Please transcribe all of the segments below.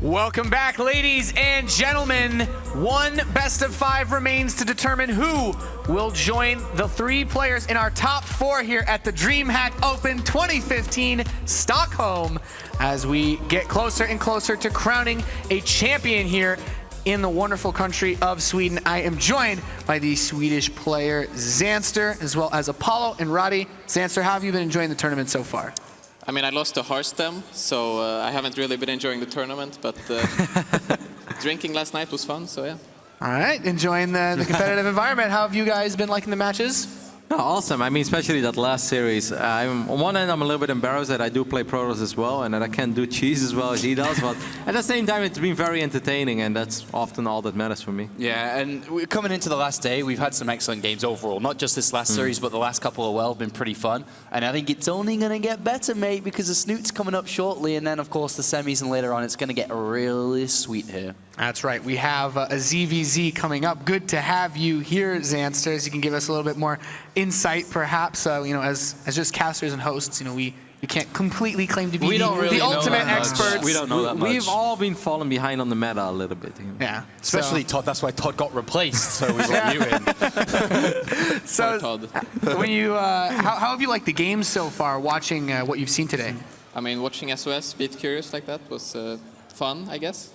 Welcome back, ladies and gentlemen. One best of 5 remains to determine who will join the 3 players in our top 4 here at the DreamHack Open 2015 Stockholm, as we get closer and closer to crowning a champion here in the wonderful country of Sweden. I am joined by the Swedish player Zanster, as well as Apollo and Roddy. Zanster, how have you been enjoying the tournament so far? I mean, I lost to Harstem, so I haven't really been enjoying the tournament, but drinking last night was fun, so yeah. All right, enjoying the competitive environment. How have you guys been liking the matches? Oh, awesome. I mean, especially that last series. On one end, I'm a little bit embarrassed that I do play Protoss as well, and that I can't do cheese as well as he does, but at the same time, it's been very entertaining, and that's often all that matters for me. Yeah, and coming into the last day, we've had some excellent games overall. Not just this last series, but the last couple as well have been pretty fun. And I think it's only going to get better, mate, because the Snute's coming up shortly, and then, of course, the semis, and later on, it's going to get really sweet here. That's right. We have a ZvZ coming up. Good to have you here, Zanster, as you can give us a little bit more insight, perhaps. You know, as just casters and hosts, you know, we can't completely claim to be the ultimate experts. We don't know that much. We've all been falling behind on the meta a little bit. Yeah. Especially Todd. That's why Todd got replaced, so we brought you in. So, when you, how have you liked the game so far, watching what you've seen today? I mean, watching SOS beat Curious like that was fun, I guess.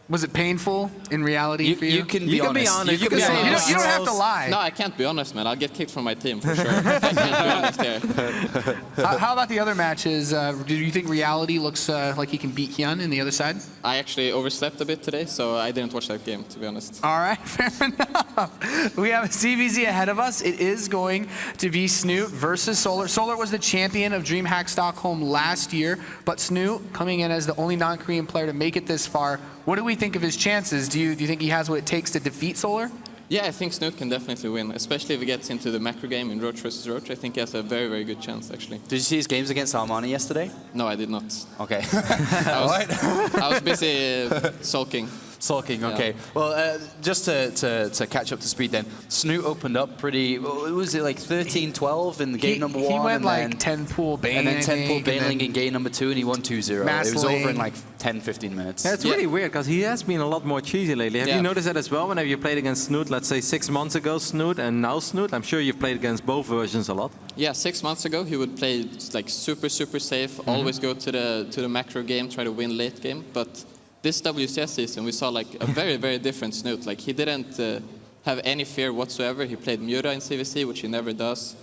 Was it painful in reality for you? You can be honest. You don't have to lie. No, I can't be honest, man. I'll get kicked from my team for sure. I can't be honest here. How about the other matches? Do you think reality looks like he can beat Hyun in the other side? I actually overslept a bit today, so I didn't watch that game, to be honest. All right, fair enough. We have a ZvZ ahead of us. It is going to be Snute versus Solar. Solar was the champion of DreamHack Stockholm last year, but Snute coming in as the only non-Korean player to make it this far. What do we think of his chances? Do you think he has what it takes to defeat Solar? Yeah, I think Snute can definitely win, especially if he gets into the macro game in Roach versus Roach. I think he has a very, very good chance, actually. Did you see his games against Armani yesterday? No, I did not. Okay. I was busy sulking. Sulking, okay. Yeah. Well, just to catch up to speed then, Snute opened up pretty, was it like 13-12 in the game number 1? He went like 10 pool Bane. And then 10 pool Baneling in game number 2, and he won 2-0. It was over in like 10-15 minutes. Yeah, it's really weird, because he has been a lot more cheesy lately. Have you noticed that as well? Whenever you played against Snute, let's say 6 months ago Snute and now Snute, I'm sure you've played against both versions a lot. Yeah, 6 months ago he would play like super safe, always go to the macro game, try to win late game, but this WCS season, we saw like a very, very different Snute. Like he didn't have any fear whatsoever. He played Mura in CVC, which he never does.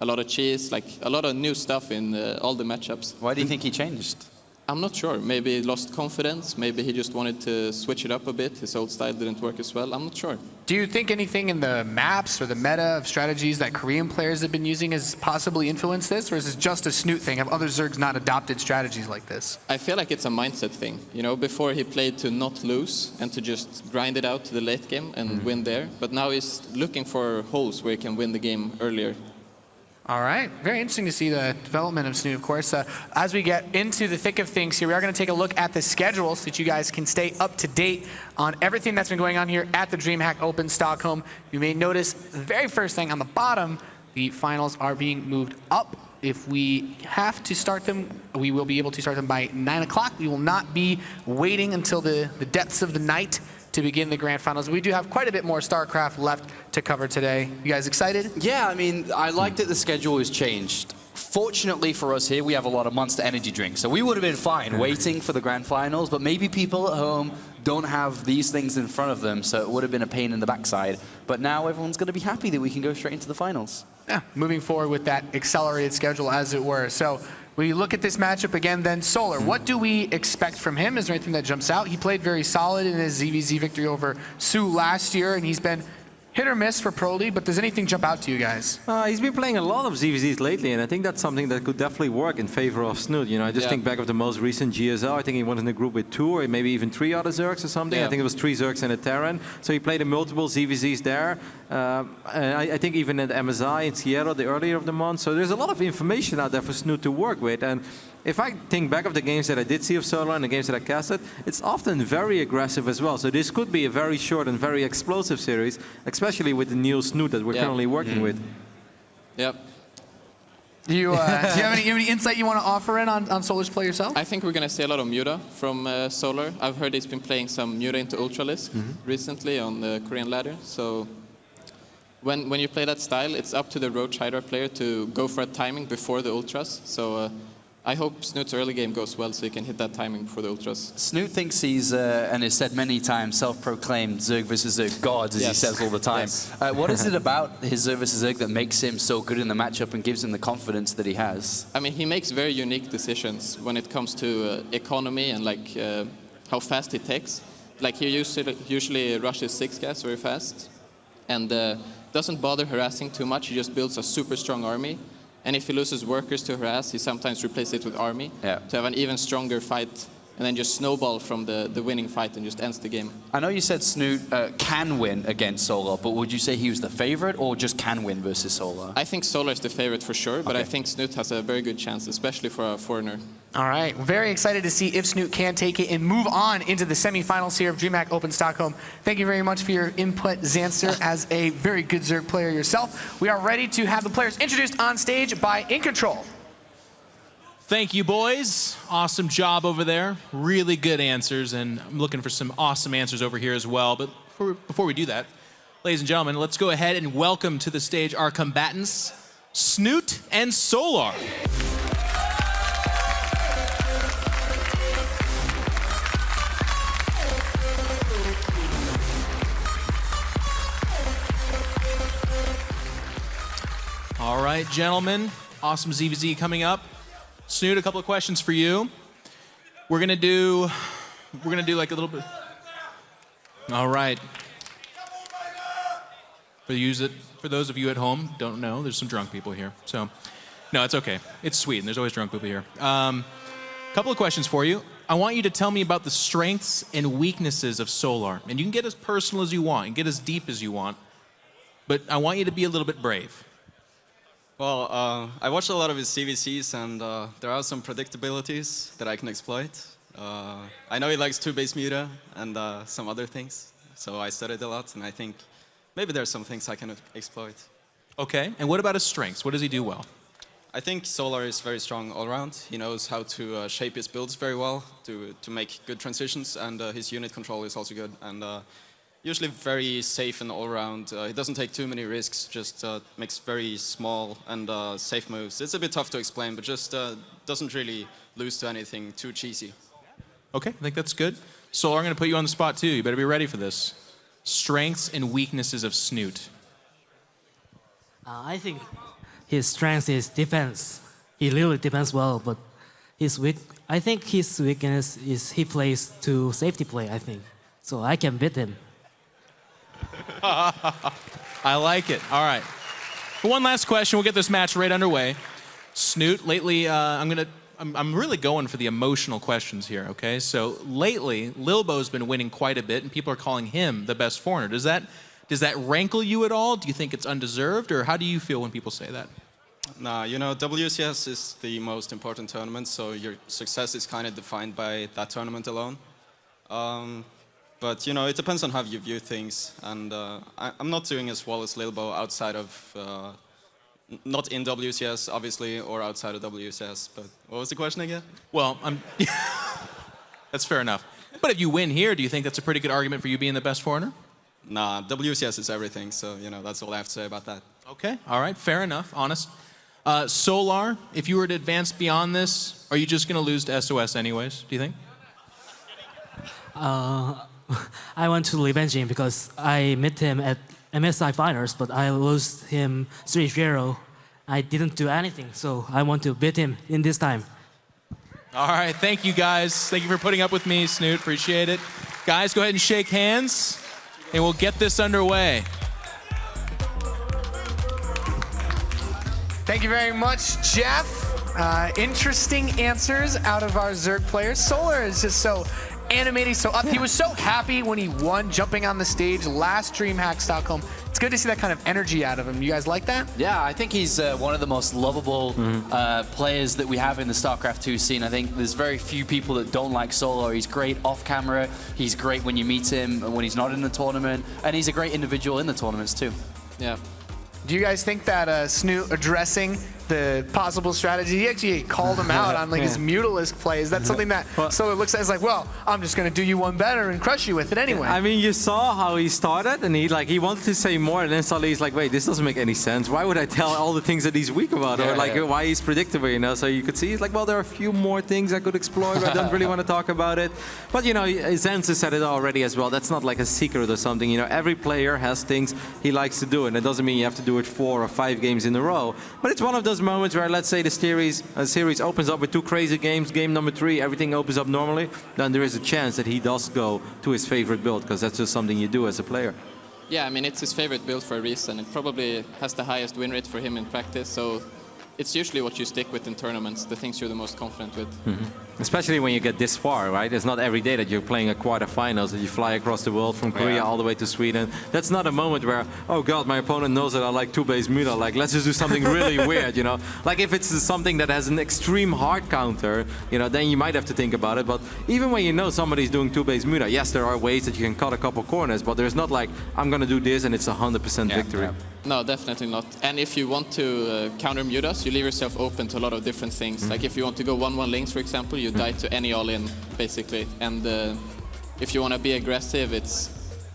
A lot of cheese, like a lot of new stuff in all the matchups. Why do you think he changed? I'm not sure. Maybe he lost confidence. Maybe he just wanted to switch it up a bit. His old style didn't work as well. I'm not sure. Do you think anything in the maps or the meta of strategies that Korean players have been using has possibly influenced this? Or is this just a Snute thing? Have other Zergs not adopted strategies like this? I feel like it's a mindset thing. You know, before he played to not lose and to just grind it out to the late game and win there. But now he's looking for holes where he can win the game earlier. All right, very interesting to see the development of Snute, of course. As we get into the thick of things here, we are going to take a look at the schedule so that you guys can stay up to date on everything that's been going on here at the DreamHack Open Stockholm. You may notice the very first thing on the bottom, the finals are being moved up. If we have to start them, we will be able to start them by 9 o'clock. We will not be waiting until the depths of the night to begin the grand finals. We do have quite a bit more StarCraft left to cover today. You guys excited? Yeah, I mean, I like that the schedule has changed. Fortunately for us here, we have a lot of Monster Energy drinks, so we would have been fine waiting for the grand finals, but maybe people at home don't have these things in front of them, so it would have been a pain in the backside. But now everyone's going to be happy that we can go straight into the finals. Yeah, moving forward with that accelerated schedule, as it were. So we look at this matchup again, then Solar. What do we expect from him? Is there anything that jumps out? He played very solid in his ZvZ victory over Sue last year, and he's been hit or miss for Pro League, but does anything jump out to you guys? He's been playing a lot of ZvZs lately, and I think that's something that could definitely work in favor of Snute. You know, I just think back of the most recent GSL. I think he was in a group with 2 or maybe even 3 other Zergs or something. I think it was 3 Zergs and a Terran. So he played in multiple ZvZs there. And I think even at MSI in Seattle, the earlier of the month. So there's a lot of information out there for Snute to work with. And if I think back of the games that I did see of Solar and the games that I casted, it's often very aggressive as well. So this could be a very short and very explosive series, especially with the new Snute that we're currently working with. Yep. Do you have any insight you want to offer in on Solar's play yourself? I think we're going to see a lot of Muta from Solar. I've heard he's been playing some Muta into Ultralisk recently on the Korean ladder. So when you play that style, it's up to the Roach Hydra player to go for a timing before the Ultras. So I hope Snute's early game goes well so he can hit that timing before the Ultras. Snute thinks he's, and has said many times, self-proclaimed Zerg versus Zerg god, as he says all the time. Yes. What is it about his Zerg versus Zerg that makes him so good in the matchup and gives him the confidence that he has? I mean, he makes very unique decisions when it comes to economy and like how fast he takes. Like he usually rushes 6 gas very fast and doesn't bother harassing too much. He just builds a super strong army. And if he loses workers to harass, he sometimes replaces it with army to have an even stronger fight, and then just snowball from the winning fight and just ends the game. I know you said Snute can win against Solar, but would you say he was the favorite or just can win versus Solar? I think Solar is the favorite for sure, but I think Snute has a very good chance, especially for a foreigner. All right, very excited to see if Snute can take it and move on into the semifinals here of DreamHack Open Stockholm. Thank you very much for your input, Zanster, as a very good Zerg player yourself. We are ready to have the players introduced on stage by In Control. Thank you, boys. Awesome job over there. Really good answers, and I'm looking for some awesome answers over here as well. But before we do that, ladies and gentlemen, let's go ahead and welcome to the stage our combatants, Snute and Solar. All right, gentlemen, awesome ZvZ coming up. Snute, a couple of questions for you. We're gonna do like a little bit. All right. For those of you at home don't know, there's some drunk people here. So, no, it's okay. It's Sweden. There's always drunk people here. Couple of questions for you. I want you to tell me about the strengths and weaknesses of Solar, and you can get as personal as you want and get as deep as you want. But I want you to be a little bit brave. Well, I watched a lot of his CVCs, and there are some predictabilities that I can exploit. I know he likes 2-base Muta and some other things, so I studied a lot, and I think maybe there's some things I can exploit. Okay, and what about his strengths? What does he do well? I think Solar is very strong all around. He knows how to shape his builds very well to make good transitions, and his unit control is also good. And usually very safe and all-around. He doesn't take too many risks, just makes very small and safe moves. It's a bit tough to explain, but just doesn't really lose to anything too cheesy. Okay, I think that's good. Solar, I'm going to put you on the spot too. You better be ready for this. Strengths and weaknesses of Snute. I think his strength is defense. He really defends well, but I think his weakness is he plays to safety play, I think. So I can beat him. I like it. All right. One last question. We'll get this match right underway. Snute, lately, I'm really going for the emotional questions here, okay? So lately, Lilbo's been winning quite a bit, and people are calling him the best foreigner. Does that rankle you at all? Do you think it's undeserved, or how do you feel when people say that? Nah, you know, WCS is the most important tournament, so your success is kind of defined by that tournament alone. But, you know, it depends on how you view things. And I'm not doing as well as Lilbo outside of, not in WCS, obviously, or outside of WCS. But what was the question again? Well, that's fair enough. But if you win here, do you think that's a pretty good argument for you being the best foreigner? Nah, WCS is everything. So, you know, that's all I have to say about that. Okay, all right, fair enough, honest. Solar, if you were to advance beyond this, are you just going to lose to SOS anyways, do you think? I want to revenge him because I met him at MSI finals, but I lost him 3-0. I didn't do anything, so I want to beat him in this time. All right, thank you guys. Thank you for putting up with me, Snute, appreciate it. Guys, go ahead and shake hands, and we'll get this underway. Thank you very much, Jeff. Interesting answers out of our Zerg players. Solar is just so animating, so up. He was so happy when he won, jumping on the stage last DreamHack Stockholm. It's good to see that kind of energy out of him. You guys like that? Yeah, I think he's one of the most lovable players that we have in the StarCraft 2 scene. I think there's very few people that don't like Solar. He's great off camera. He's great when you meet him, when he's not in the tournament. And he's a great individual in the tournaments too. Yeah. Do you guys think that Snute addressing the possible strategy. He actually called him out on like his Mutalisk plays. That's something that Solar looks at as like, well, I'm just going to do you one better and crush you with it anyway. I mean, you saw how he started, and he wanted to say more, and then suddenly he's like, wait, this doesn't make any sense. Why would I tell all the things that he's weak about, or like why he's predictable, you know? So you could see he's like, well, there are a few more things I could explore, but I don't really want to talk about it. But you know, ZvZ said it already as well. That's not like a secret or something. You know, every player has things he likes to do, and it doesn't mean you have to do it 4 or 5 games in a row. But it's one of those moments where, let's say, the series opens up with 2 crazy games. Game number 3, everything opens up normally. Then there is a chance that he does go to his favorite build, because that's just something you do as a player. Yeah, I mean, it's his favorite build for a reason. It probably has the highest win rate for him in practice, so it's usually what you stick with in tournaments, the things you're the most confident with. Especially when you get this far, right? It's not every day that you're playing a quarterfinals, that you fly across the world from Korea all the way to Sweden. That's not a moment where, oh god, my opponent knows that I like 2-base Muta, like let's just do something really weird, you know? Like if it's something that has an extreme hard counter, you know, then you might have to think about it. But even when you know somebody's doing 2-base Muta, yes, there are ways that you can cut a couple corners, but there's not like, I'm gonna do this and it's 100% victory. No, definitely not. And if you want to counter Mutas, you leave yourself open to a lot of different things. Like if you want to go 1-1 links, for example, you die to any all-in, basically. And if you want to be aggressive, it's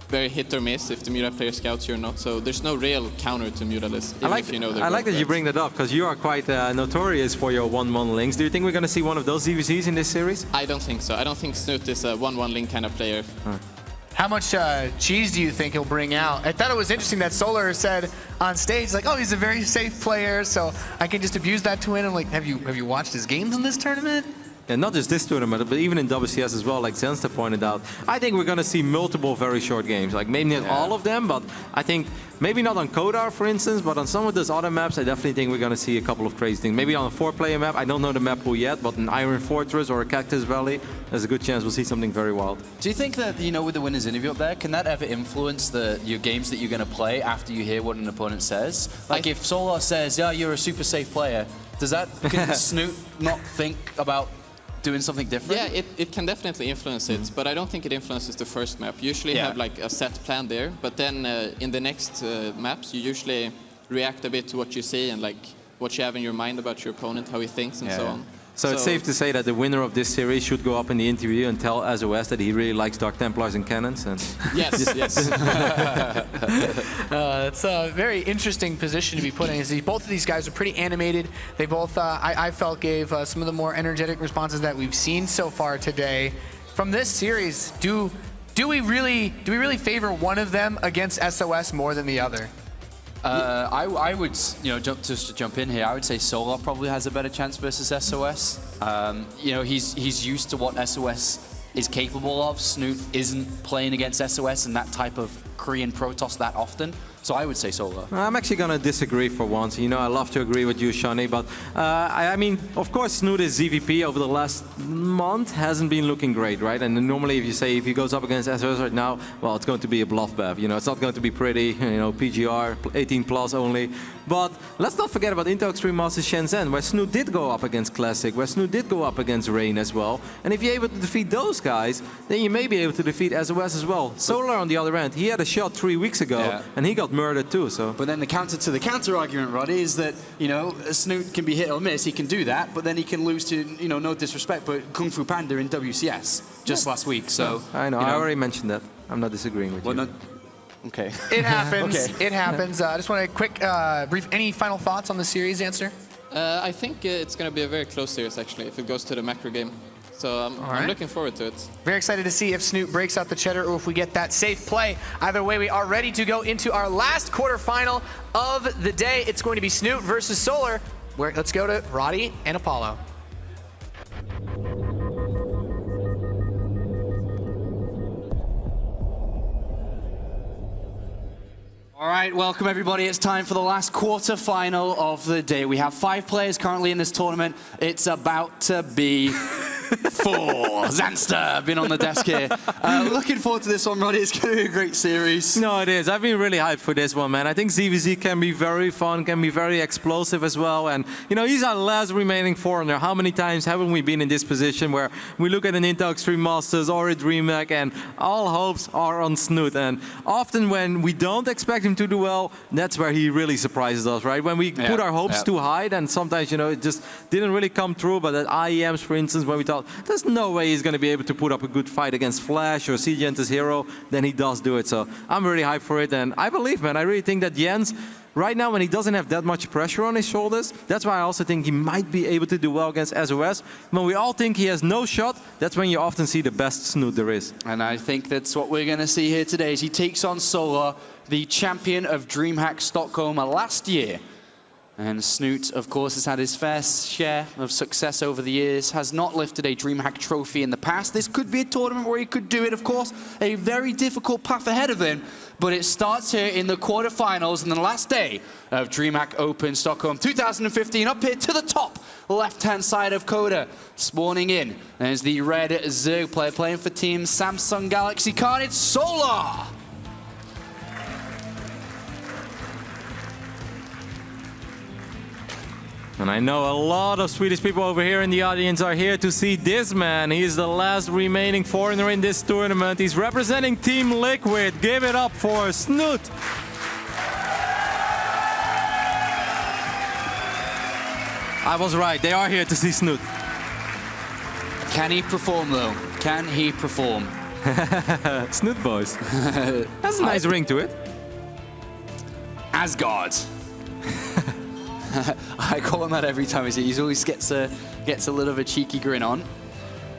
very hit or miss if the Muta player scouts you or not. So there's no real counter to Mutalist, even if you know I like that you bring that up, because you are quite notorious for your 1-1 links. Do you think we're going to see one of those ZvZs in this series? I don't think so. I don't think Snute is a 1-1 link kind of player. How much cheese do you think he'll bring out? I thought it was interesting that Solar said on stage, like, oh, he's a very safe player, so I can just abuse that to win. I'm like, have you watched his games in this tournament? And not just this tournament, but even in WCS as well, like ZvZ pointed out. I think we're going to see multiple very short games. Like maybe not all of them, but I think maybe not on Kodar, for instance, but on some of those other maps, I definitely think we're going to see a couple of crazy things. Maybe on a 4-player map, I don't know the map pool yet, but an Iron Fortress or a Cactus Valley, there's a good chance we'll see something very wild. Do you think that, you know, with the winner's interview up there, can that ever influence your games that you're going to play after you hear what an opponent says? Like if Solar says, yeah, you're a super safe player, can Snute not think about doing something different? Yeah, it can definitely influence it, but I don't think it influences the first map. You usually have like a set plan there, but then in the next maps, you usually react a bit to what you see and like what you have in your mind about your opponent, how he thinks and so on. So it's safe to say that the winner of this series should go up in the interview and tell SOS that he really likes Dark Templars and cannons. And yes, yes. It's a very interesting position to be put in. Both of these guys are pretty animated. They both, I felt, gave some of the more energetic responses that we've seen so far today. From this series, do we really favor one of them against SOS more than the other? I would, you know, just to jump in here, I would say Solar probably has a better chance versus SOS. You know, he's used to what SOS is capable of. Snute isn't playing against SOS and that type of Korean Protoss that often. So I would say Solar. I'm actually going to disagree for once. You know, I love to agree with you, Shani, but I mean, of course, Snute's ZVP over the last month hasn't been looking great, right? And normally, if he goes up against SOS right now, well, it's going to be a bluff bath. You know, it's not going to be pretty. You know, PGR 18 plus only. But let's not forget about Intel Extreme Masters Shenzhen, where Snute did go up against Classic, where Snute did go up against Rain as well. And if you're able to defeat those guys, then you may be able to defeat SOS as well. Solar, on the other hand, he had a shot 3 weeks ago, and he got murdered too. So. But then the counter argument, Roddy, is that, you know, Snute can be hit or miss. He can do that, but then he can lose to, you know, no disrespect, but Kung Fu Panda in WCS just last week. So I know. I already mentioned that. I'm not disagreeing with you. Okay. It happens. Okay. It happens. I just want a quick brief. Any final thoughts on the series, Answer? I think it's going to be a very close series, actually, if it goes to the macro game. So I'm looking forward to it. Very excited to see if Snute breaks out the cheddar or if we get that safe play. Either way, we are ready to go into our last quarterfinal of the day. It's going to be Snute versus Solar. Let's go to Roddy and Apollo. All right, welcome everybody. It's time for the last quarterfinal of the day. We have 5 players currently in this tournament. It's about to be 4. Zanster been on the desk here. Looking forward to this one, Roddy. It's going to be a great series. No, it is. I've been really hyped for this one, man. I think ZvZ can be very fun, can be very explosive as well. And, you know, he's our last remaining foreigner. How many times haven't we been in this position where we look at an Intel Extreme Masters or a DreamHack and all hopes are on Snute? And often when we don't expect him to do well, that's where he really surprises us, right? When we put our hopes too high, then sometimes, you know, it just didn't really come through. But at IEMs, for instance, when we thought, there's no way he's going to be able to put up a good fight against Flash or Jens' hero, then he does do it. So I'm really hyped for it. And I believe, man, I really think that Jens, right now when he doesn't have that much pressure on his shoulders, that's why I also think he might be able to do well against SOS. When we all think he has no shot, that's when you often see the best Snute there is. And I think that's what we're going to see here today as he takes on Solar, the champion of DreamHack Stockholm last year. And Snute, of course, has had his fair share of success over the years, has not lifted a DreamHack trophy in the past. This could be a tournament where he could do it, of course. A very difficult path ahead of him, but it starts here in the quarterfinals and the last day of DreamHack Open Stockholm 2015. Up here to the top, left-hand side of Coda, spawning in. There's the red Zerg player playing for Team Samsung Galaxy Card. It's Solar! And I know a lot of Swedish people over here in the audience are here to see this man. He is the last remaining foreigner in this tournament. He's representing Team Liquid. Give it up for Snute. I was right. They are here to see Snute. Can he perform, though? Can he perform? Snute boys. That's a nice ring to it. Asgard. I call him that every time I see it. He always gets a little of a cheeky grin on.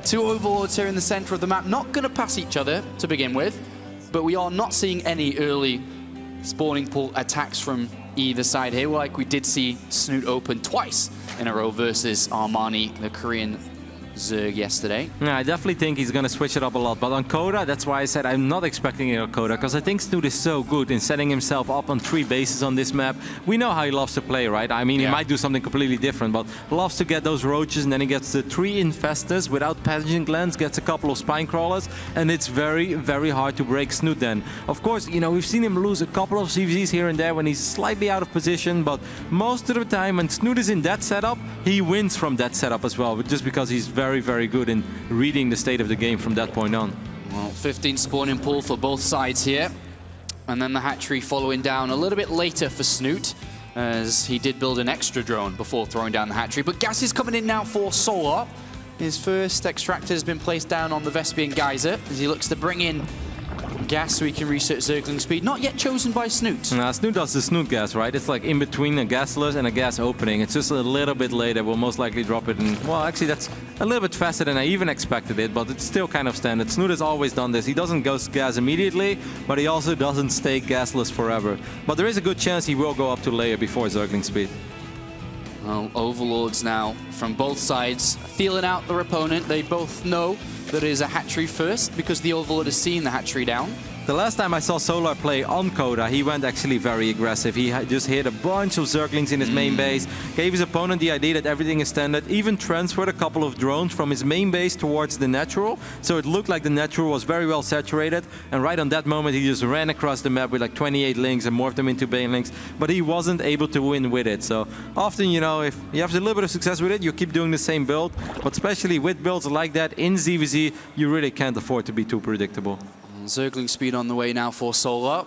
2 overlords here in the center of the map. Not going to pass each other to begin with, but we are not seeing any early spawning pool attacks from either side here, like we did see Snute open twice in a row versus Armani, the Korean Zerg, yesterday. Yeah, I definitely think he's going to switch it up a lot. But on Coda, that's why I said I'm not expecting it on Coda, because I think Snute is so good in setting himself up on 3 bases on this map. We know how he loves to play, right? I mean, he might do something completely different, but loves to get those roaches, and then he gets the 3 infestors without pathogen glands, gets a couple of spine crawlers, and it's very, very hard to break Snute then. Of course, you know, we've seen him lose a couple of ZvZs here and there when he's slightly out of position, but most of the time when Snute is in that setup, he wins from that setup as well, just because he's very, very good in reading the state of the game from that point on. Well, 15 spawning pool for both sides here. And then the hatchery following down a little bit later for Snute, as he did build an extra drone before throwing down the hatchery. But gas is coming in now for Solar. His first extractor has been placed down on the Vespian Geyser as he looks to bring in gas so he can research Zergling speed. Not yet chosen by Snute. Nah, Snute does the Snute gas, right? It's like in between a gasless and a gas opening. It's just a little bit later. We'll most likely drop it in. Well, actually, that's a little bit faster than I even expected it, but it's still kind of standard. Snute has always done this. He doesn't go gas immediately, but he also doesn't stay gasless forever. But there is a good chance he will go up to layer before Zergling speed. Well, overlords now from both sides feeling out their opponent. They both know that it is a hatchery first because the overlord has seen the hatchery down. The last time I saw Solar play on Coda, he went actually very aggressive. He just hit a bunch of Zerglings in his main base, gave his opponent the idea that everything is standard, even transferred a couple of drones from his main base towards the natural, so it looked like the natural was very well saturated, and right on that moment he just ran across the map with like 28 links and morphed them into banelings, but he wasn't able to win with it. So often, you know, if you have a little bit of success with it, you keep doing the same build, but especially with builds like that in ZvZ, you really can't afford to be too predictable. Zergling speed on the way now for Solar.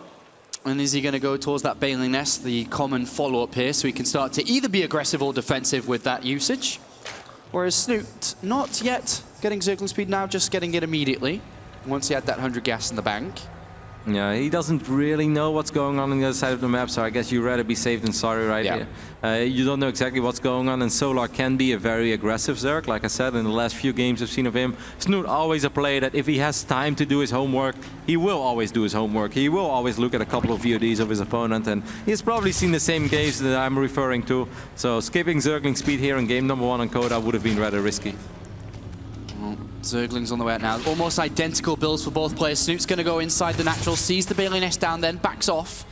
And is he going to go towards that Baneling Nest, the common follow-up here, so he can start to either be aggressive or defensive with that usage? Whereas Snute, not yet getting Zergling speed now, just getting it immediately, once he had that 100 gas in the bank. Yeah, he doesn't really know what's going on the other side of the map, so I guess you'd rather be safe than sorry, right? Yeah. You don't know exactly what's going on, and Solar can be a very aggressive Zerg. Like I said, in the last few games I've seen of him, Snute always a player that if he has time to do his homework, he will always do his homework. He will always look at a couple of VODs of his opponent, and he's probably seen the same games that I'm referring to. So skipping Zergling speed here in game number 1 on Coda would have been rather risky. Zerglings on the way out now. Almost identical builds for both players. Snoot's going to go inside the natural, sees the Bailey Nest down, then backs off.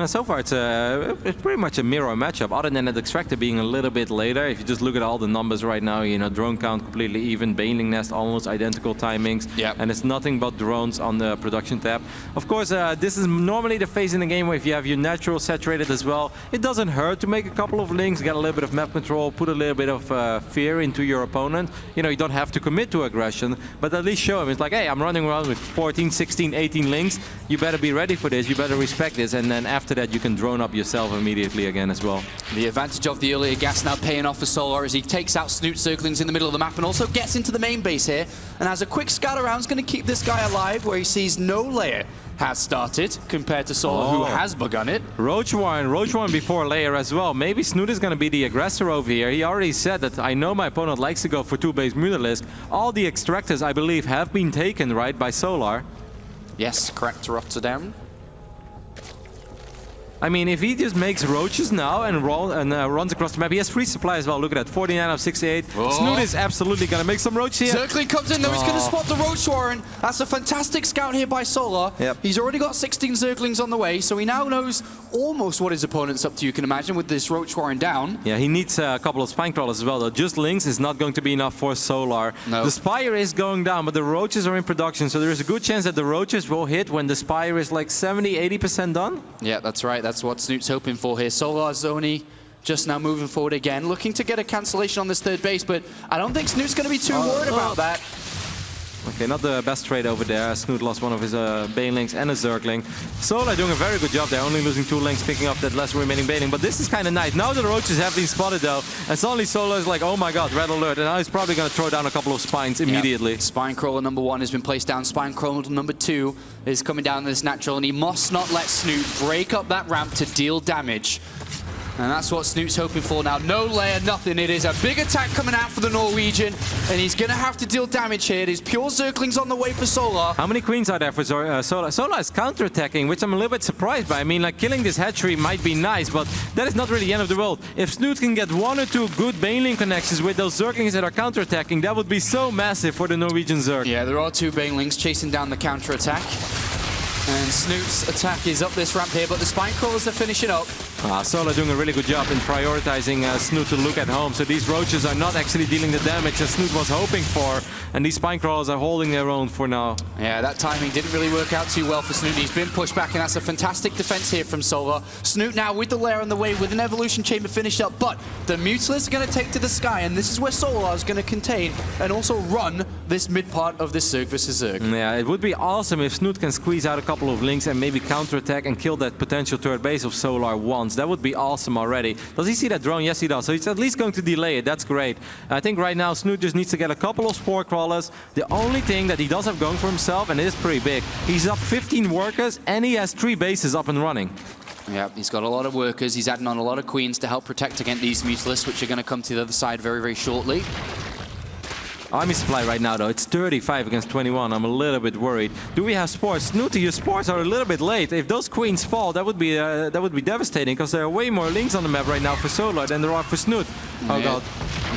So far, it's pretty much a mirror matchup, other than that Extractor being a little bit later. If you just look at all the numbers right now, you know, drone count completely even, Baneling Nest almost identical timings, and it's nothing but drones on the production tab. Of course, this is normally the phase in the game where if you have your natural saturated as well, it doesn't hurt to make a couple of links, get a little bit of map control, put a little bit of fear into your opponent. You know, you don't have to commit to aggression, but at least show him, it's like, hey, I'm running around with 14, 16, 18 links, you better be ready for this, you better respect this, and then after that you can drone up yourself immediately again as well. The advantage of the earlier gas now paying off for Solar as he takes out Snute Zerglings in the middle of the map and also gets into the main base here and has a quick scout around. Is going to keep this guy alive where he sees no layer has started compared to Solar who has begun it. Roach Warren before layer as well. Maybe Snute is going to be the aggressor over here. He already said that I know my opponent likes to go for 2-base Mutalisk. All the extractors I believe have been taken right by Solar. Yes, correct, Rotterdam. I mean, if he just makes roaches now and runs across the map, he has free supply as well. Look at that, 49 out of 68. Snute is absolutely going to make some roach here. Zergling comes in, though. He's going to spot the Roach Warren. That's a fantastic scout here by Solar. He's already got 16 Zerglings on the way, so he now knows almost what his opponent's up to, you can imagine, with this Roach Warren down. Yeah, he needs a couple of Spine Crawlers as well, though. Just Lynx is not going to be enough for Solar. No. The Spire is going down, but the Roaches are in production, so there's a good chance that the Roaches will hit when the Spire is like 70, 80% done. Yeah, that's right. That's what Snute's hoping for here. Solar's only just now moving forward again, looking to get a cancellation on this third base, but I don't think Snute's going to be too worried about that. Okay, not the best trade over there. Snute lost one of his Banelings and a Zergling. Solar doing a very good job there, only losing 2 links, picking up that last remaining Baneling. But this is kind of nice. Now the Roaches have been spotted though, and suddenly Solar is like, oh my god, red alert. And now he's probably going to throw down a couple of Spines immediately. Spine Crawler number 1 has been placed down. Spine Crawler number 2 is coming down this natural, and he must not let Snute break up that ramp to deal damage. And that's what Snute's hoping for now. No layer, nothing. It is a big attack coming out for the Norwegian, and he's going to have to deal damage here. It is pure Zerglings on the way for Solar. How many Queens are there for Solar? Solar is counter-attacking, which I'm a little bit surprised by. I mean, like, killing this hatchery might be nice, but that is not really the end of the world. If Snute can get 1 or 2 good Baneling connections with those Zerglings that are counter-attacking, that would be so massive for the Norwegian Zerg. Yeah, there are 2 Banelings chasing down the counter-attack. And Snute's attack is up this ramp here, but the Spine Crawlers are finishing up. Solar doing a really good job in prioritizing Snute to look at home. So these Roaches are not actually dealing the damage that Snute was hoping for. And these Spine Crawlers are holding their own for now. Yeah, that timing didn't really work out too well for Snute. He's been pushed back, and that's a fantastic defense here from Solar. Snute now with the lair on the way, with an Evolution Chamber finished up. But the Mutalisk are going to take to the sky, and this is where Solar is going to contain and also run this mid part of this Zerg versus Zerg. Yeah, it would be awesome if Snute can squeeze out a couple of links and maybe counterattack and kill that potential third base of Solar once. That would be awesome already. Does he see that drone? Yes, he does. So he's at least going to delay it. That's great. I think right now Snute just needs to get a couple of Spore Crawlers. The only thing that he does have going for himself, and it is pretty big, he's up 15 workers and he has 3 bases up and running. Yeah, he's got a lot of workers. He's adding on a lot of Queens to help protect against these Mutalisks, which are going to come to the other side very, very shortly. Army supply right now though, it's 35 against 21. I'm a little bit worried. Do we have spores? Snute, your spores are a little bit late. If those Queens fall, that would be devastating, because there are way more links on the map right now for Solar than there are for Snute. Oh god.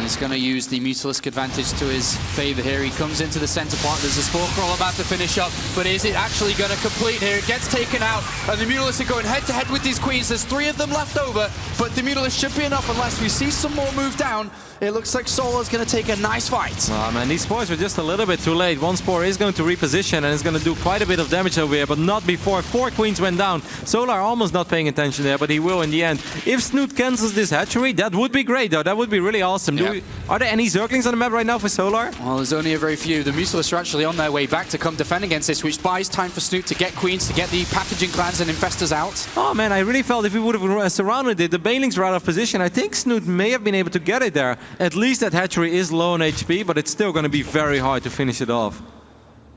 He's going to use the Mutalisk advantage to his favor here. He comes into the center part. There's a Spore Crawl about to finish up, but is it actually going to complete here? It gets taken out, and the Mutalisks are going head-to-head with these Queens. There's 3 of them left over, but the Mutalisks should be enough unless we see some more move down. It looks like Solar's going to take a nice fight. Oh man, these spores were just a little bit too late. One spore is going to reposition and is going to do quite a bit of damage over here, but not before 4 Queens went down. Solar almost not paying attention there, but he will in the end. If Snute cancels this hatchery, that would be great though. That would be really awesome. Yeah. Are there any Zerglings on the map right now for Solar? Well, there's only a very few. The Mutalisks are actually on their way back to come defend against this, which buys time for Snute to get Queens, to get the Pathogen Clans and Infestors out. Oh man, I really felt if we would have surrounded it, the Banelings were out of position. I think Snute may have been able to get it there. At least that hatchery is low on HP, but it's still going to be very hard to finish it off.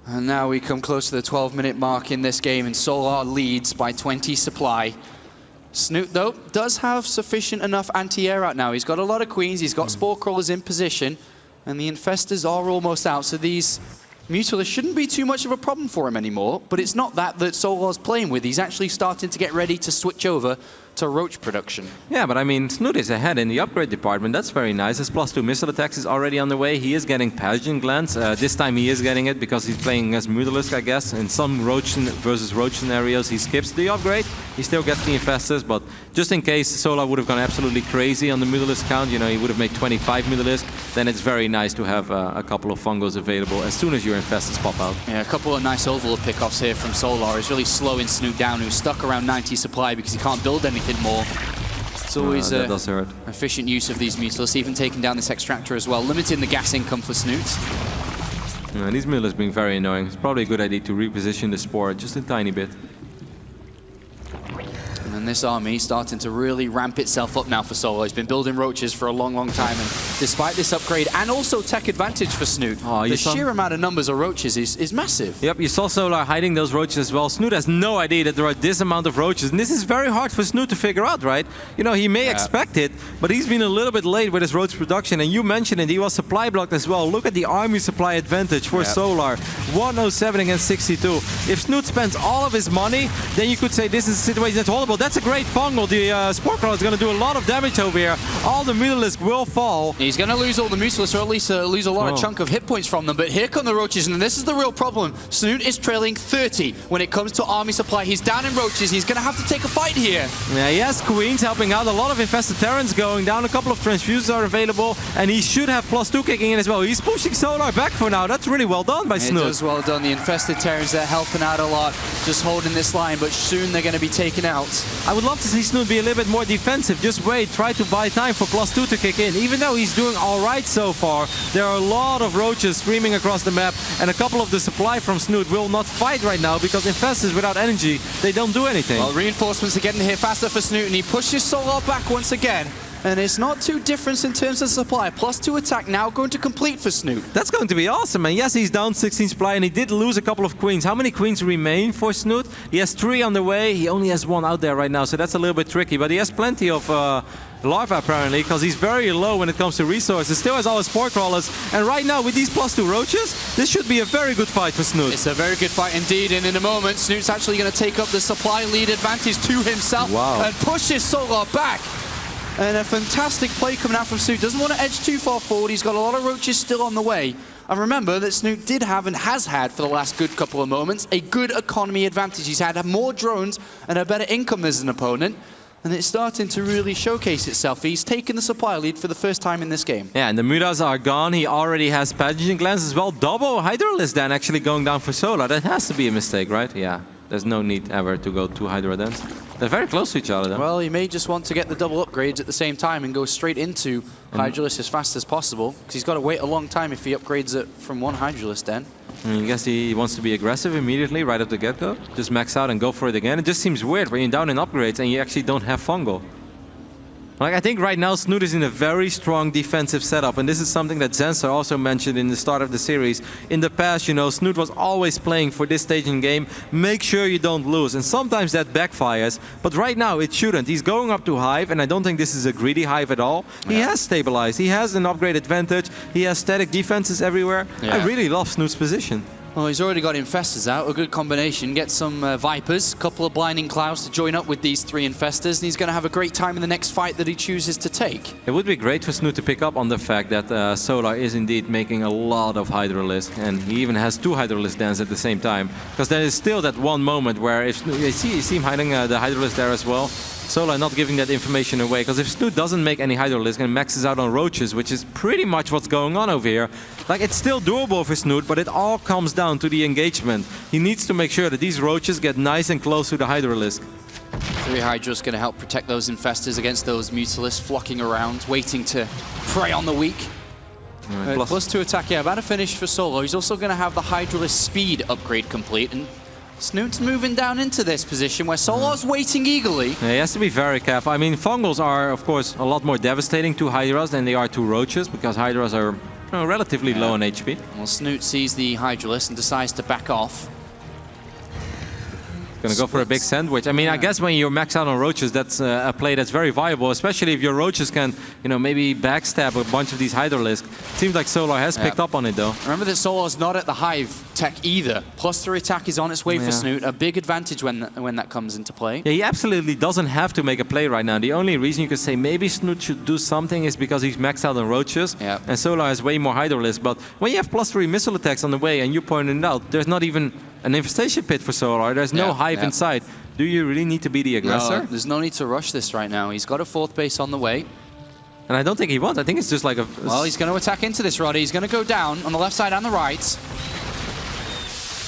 And now we come close to the 12-minute mark in this game, and Solar leads by 20 supply. Snute, though, does have sufficient enough anti-air out now. He's got a lot of Queens, he's got Spore Crawlers in position, and the Infestors are almost out, so these Mutalisks shouldn't be too much of a problem for him anymore, but it's not that Solar's playing with. He's actually starting to get ready to switch over to roach production. Yeah, but I mean, Snute is ahead in the upgrade department. That's very nice. His +2 missile attacks is already on the way. He is getting Pathogen Glands. This time he is getting it because he's playing as Mutalisk, I guess. In some Roach versus Roach scenarios, he skips the upgrade. He still gets the Infestors, but just in case Solar would have gone absolutely crazy on the Mutalisk count, you know, he would have made 25 Mutalisk, then it's very nice to have a couple of Fungos available as soon as your Infestors pop out. Yeah, a couple of nice Overlord pickoffs here from Solar. He's really slowing Snute down, who's stuck around 90 supply because he can't build anything more. It's always that does hurt. efficient use of these Mutalisks, even taking down this Extractor as well, limiting the gas income for Snute. Yeah, these Mutalisks being very annoying. It's probably a good idea to reposition the Spore just a tiny bit. And this army starting to really ramp itself up now for Solo. He's been building roaches for a long, long time, and despite this upgrade and also tech advantage for Snute, the sheer amount of numbers of roaches is massive. Yep, you saw Solar hiding those roaches as well. Snute has no idea that there are this amount of roaches, and this is very hard for Snute to figure out, right? You know, he may expect it, but he's been a little bit late with his roach production, and you mentioned it, he was supply blocked as well. Look at the army supply advantage for Solar. 107 against 62. If Snute spends all of his money, then you could say this is a situation that's holdable. That's a great fungal. The Spore Crawler is going to do a lot of damage over here. All the Mutalisks will fall. He's going to lose all the Mutalisks, or at least lose a lot of chunk of hit points from them. But here come the roaches, and this is the real problem. Snute is trailing 30 when it comes to army supply. He's down in roaches. He's going to have to take a fight here. Yeah, he has Queens helping out. A lot of Infested Terrans going down. A couple of Transfuses are available, and he should have +2 kicking in as well. He's pushing Solar back for now. That's really well done by Snute. It is well done. The Infested Terrans, they're helping out a lot, just holding this line, but soon they're going to be taken out. I would love to see Snute be a little bit more defensive. Just wait, try to buy time for +2 to kick in. Even though he's doing all right so far, there are a lot of roaches streaming across the map, and a couple of the supply from Snute will not fight right now because Infestors without energy, they don't do anything. Well, reinforcements are getting here faster for Snute, and he pushes Solar back once again. And it's not too different in terms of supply. +2 attack now going to complete for Snute. That's going to be awesome, and yes, he's down 16 supply, and he did lose a couple of Queens. How many Queens remain for Snute? He has 3 on the way. He only has 1 out there right now, so that's a little bit tricky. But he has plenty of larvae apparently, because he's very low when it comes to resources. Still has all his Spore Crawlers, and right now with these +2 roaches, this should be a very good fight for Snute. It's a very good fight indeed, and in a moment, Snute's actually going to take up the supply lead advantage to himself and pushes Solar back. And a fantastic play coming out from Snute. Doesn't want to edge too far forward. He's got a lot of roaches still on the way. And remember that Snute did have and has had for the last good couple of moments a good economy advantage. He's had more drones and a better income as an opponent. And it's starting to really showcase itself. He's taken the supply lead for the first time in this game. Yeah, and the Mutas are gone. He already has Pathogen Glands as well. Double Hydralisk then actually going down for Solar. That has to be a mistake, right? Yeah, there's no need ever to go 2 Hydra Dens. They're very close to each other, though. Well, he may just want to get the double upgrades at the same time and go straight into Hydralisk as fast as possible, because he's got to wait a long time if he upgrades it from 1 Hydralisk Den. I guess he wants to be aggressive immediately, right off the get-go. Just max out and go for it again. It just seems weird when you're down in upgrades and you actually don't have fungal. Like, I think right now Snute is in a very strong defensive setup, and this is something that Zensar also mentioned in the start of the series. In the past, you know, Snute was always playing for this stage in game. Make sure you don't lose, and sometimes that backfires. But right now it shouldn't. He's going up to Hive, and I don't think this is a greedy Hive at all. Yeah. He has stabilized. He has an upgrade advantage. He has static defenses everywhere. Yeah. I really love Snute's position. Well, he's already got Infestors out, a good combination. Get some Vipers, a couple of Blinding Clouds to join up with these 3 Infestors, and he's going to have a great time in the next fight that he chooses to take. It would be great for Snute to pick up on the fact that Solar is indeed making a lot of Hydralisk, and he even has 2 Hydralisk Dens at the same time. Because there is still that one moment where if Snute, you see him hiding the Hydralisk there as well. Solar not giving that information away, because if Snute doesn't make any Hydralisk and maxes out on roaches, which is pretty much what's going on over here, like, it's still doable for Snute, but it all comes down to the engagement. He needs to make sure that these roaches get nice and close to the Hydralisk. 3 Hydras going to help protect those Infestors against those Mutalisks flocking around, waiting to prey on the weak. +2 attack, yeah, about to finish for Solo. He's also going to have the Hydralisk speed upgrade complete, and Snute's moving down into this position where Solar's waiting eagerly. Yeah, he has to be very careful. I mean, Fungals are, of course, a lot more devastating to Hydras than they are to Roaches, because Hydras are relatively low on HP. Well, Snute sees the Hydralisk and decides to back off. Gonna go for a big sandwich. I mean, I guess when you're maxed out on roaches, that's a play that's very viable, especially if your roaches can, you know, maybe backstab a bunch of these Hydralisks. Seems like Solar has picked up on it, though. Remember that Solar's not at the Hive tech either. +3 attack is on its way for Snute. A big advantage when that comes into play. Yeah, he absolutely doesn't have to make a play right now. The only reason you could say maybe Snute should do something is because he's maxed out on roaches, and Solar has way more Hydralisks. But when you have +3 missile attacks on the way, and you pointed it out, there's not even an infestation pit for Solar. There's no Hive inside. Do you really need to be the aggressor? No, there's no need to rush this right now. He's got a 4th base on the way. And I don't think he wants. I think it's just like a... Well, he's going to attack into this, Roddy. He's going to go down on the left side and the right.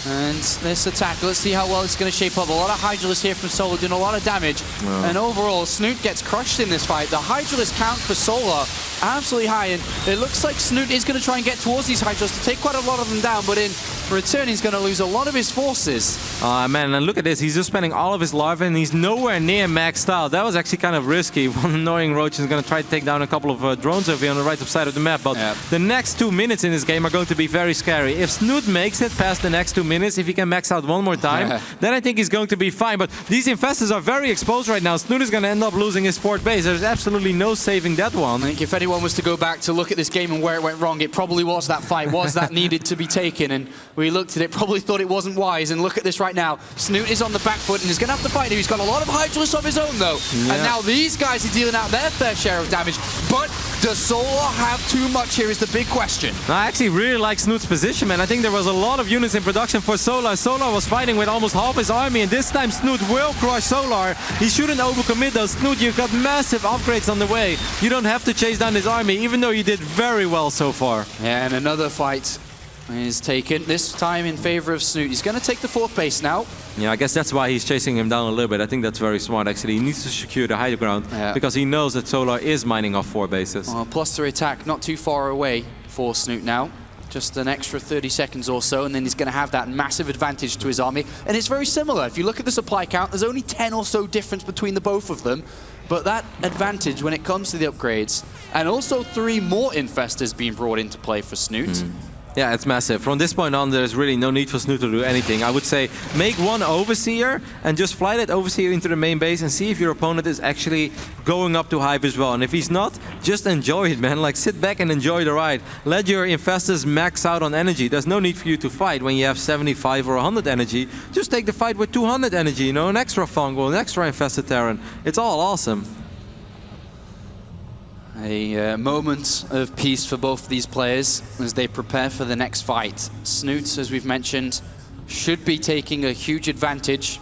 And this attack, let's see how well it's going to shape up. A lot of Hydralisks here from Solar doing a lot of damage. And overall, Snute gets crushed in this fight. The Hydralisk count for Solar absolutely high, and it looks like Snute is going to try and get towards these Hydralisks to take quite a lot of them down, but in return, he's going to lose a lot of his forces. Man, and look at this. He's just spending all of his larvae, and he's nowhere near maxed out. That was actually kind of risky. One annoying roach is going to try to take down a couple of drones over here on the right side of the map, but the next 2 minutes in this game are going to be very scary. If Snute makes it past the next 2 minutes, if he can max out one more time, then I think he's going to be fine. But these infestors are very exposed right now. Snute is going to end up losing his 4th base. There's absolutely no saving that one. I think if anyone was to go back to look at this game and where it went wrong, it probably was that fight, was that needed to be taken, and we looked at it, probably thought it wasn't wise, and look at this right now. Snute is on the back foot and is going to have to fight him. He's got a lot of Hydralisks of his own, though, and now these guys are dealing out their fair share of damage, but does Solar have too much here is the big question. I actually really like Snute's position, man. I think there was a lot of units in production for Solar. Solar was fighting with almost half his army, and this time Snute will crush Solar. He shouldn't overcommit though. Snute, you've got massive upgrades on the way. You don't have to chase down his army, even though you did very well so far. Yeah, and another fight is taken, this time in favor of Snute. He's going to take the 4th base now. Yeah, I guess that's why he's chasing him down a little bit. I think that's very smart, actually. He needs to secure the high ground because he knows that Solar is mining off 4 bases. +3 attack, not too far away for Snute now. Just an extra 30 seconds or so, and then he's going to have that massive advantage to his army. And it's very similar. If you look at the supply count, there's only 10 or so difference between the both of them. But that advantage when it comes to the upgrades, and also 3 more infestors being brought into play for Snute. Yeah, it's massive. From this point on, there's really no need for Snute to do anything. I would say make one Overseer and just fly that Overseer into the main base and see if your opponent is actually going up to Hive as well. And if he's not, just enjoy it, man. Like, sit back and enjoy the ride. Let your infestors max out on energy. There's no need for you to fight when you have 75 or 100 energy. Just take the fight with 200 energy, you know, an extra fungal, an extra infested Terran. It's all awesome. A moment of peace for both these players as they prepare for the next fight. Snute, as we've mentioned, should be taking a huge advantage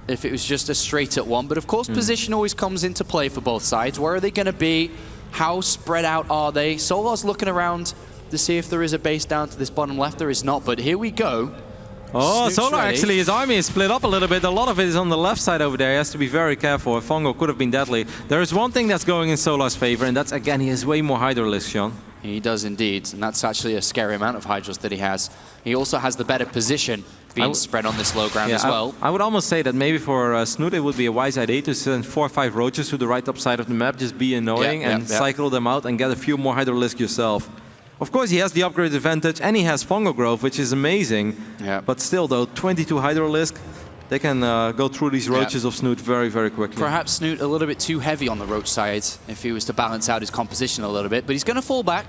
if it was just a straight at one. But of course, position always comes into play for both sides. Where are they going to be? How spread out are they? Solar's looking around to see if there is a base down to this bottom left. There is not, but here we go. Oh, Snute's Solar ready. actually, his army is split up a little bit. A lot of it is on the left side over there. He has to be very careful. A fungal could have been deadly. There is one thing that's going in Solar's favor, and that's, again, he has way more Hydralisks, Sean. He does indeed, and that's actually a scary amount of Hydras that he has. He also has the better position being spread on this low ground as well. I would almost say that maybe for Snute, it would be a wise idea to send 4 or 5 roaches to the right top side of the map, just be annoying and cycle them out and get a few more Hydralisks yourself. Of course, he has the upgrade advantage, and he has fungal growth, which is amazing. But still, though, 22 Hydralisk, they can go through these roaches of Snute very, very quickly. Perhaps Snute a little bit too heavy on the roach side if he was to balance out his composition a little bit, but he's going to fall back.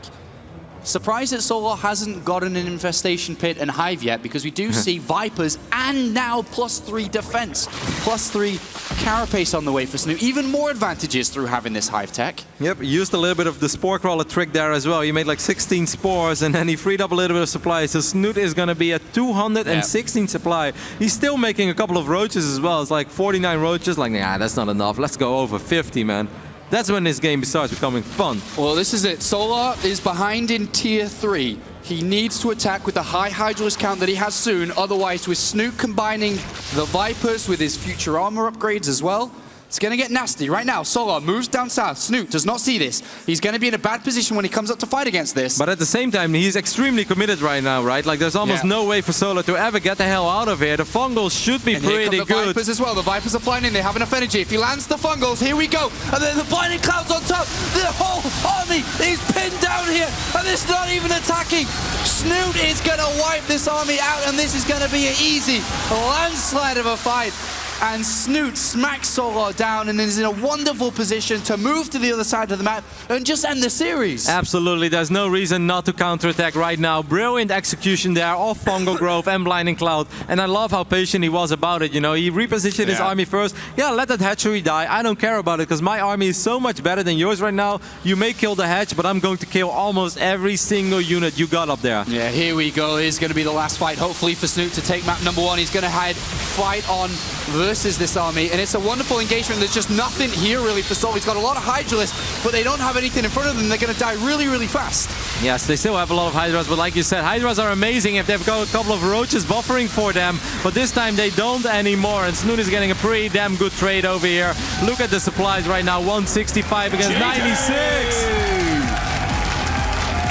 Surprised that Solar hasn't gotten an infestation pit and hive yet, because we do see Vipers and now +3 defense, +3 carapace on the way for Snute. Even more advantages through having this hive tech. Yep, he used a little bit of the spore crawler trick there as well. He made like 16 spores and then he freed up a little bit of supply. So Snute is going to be at 216 supply. He's still making a couple of roaches as well. It's like 49 roaches. Like, nah, that's not enough. Let's go over 50, man. That's when this game starts becoming fun. Well, this is it. Solar is behind in tier 3. He needs to attack with the high Hydralisk count that he has soon. Otherwise, with Snute combining the Vipers with his future armor upgrades as well, it's going to get nasty. Right now, Solar moves down south. Snute does not see this. He's going to be in a bad position when he comes up to fight against this. But at the same time, he's extremely committed right now, right? Like, there's almost no way for Solar to ever get the hell out of here. The fungals should be pretty here come the good. Vipers as well. The Vipers are flying in. They have enough energy. If he lands the fungals, here we go. And then the blinding clouds on top. The whole army is pinned down here. And it's not even attacking. Snute is going to wipe this army out. And this is going to be an easy landslide of a fight. and Snute smacks Solar down and is in a wonderful position to move to the other side of the map and just end the series. Absolutely, there's no reason not to counterattack right now. Brilliant execution there off Fungal Grove and Blinding Cloud, and I love how patient he was about it. You know, he repositioned his army first. Yeah, let that hatchery die. I don't care about it because my army is so much better than yours right now. You may kill the hatch, but I'm going to kill almost every single unit you got up there. Yeah, here we go. It's going to be the last fight, hopefully, for Snute to take map number 1. He's going to fight on versus this army, and it's a wonderful engagement. There's just nothing here really for Soul. He's got a lot of Hydralists, but they don't have anything in front of them. They're going to die really, really fast. Yes, they still have a lot of Hydras, but like you said, Hydras are amazing if they've got a couple of roaches buffering for them, but this time they don't anymore, and Snute is getting a pretty damn good trade over here. Look at the supplies right now, 165 against 96.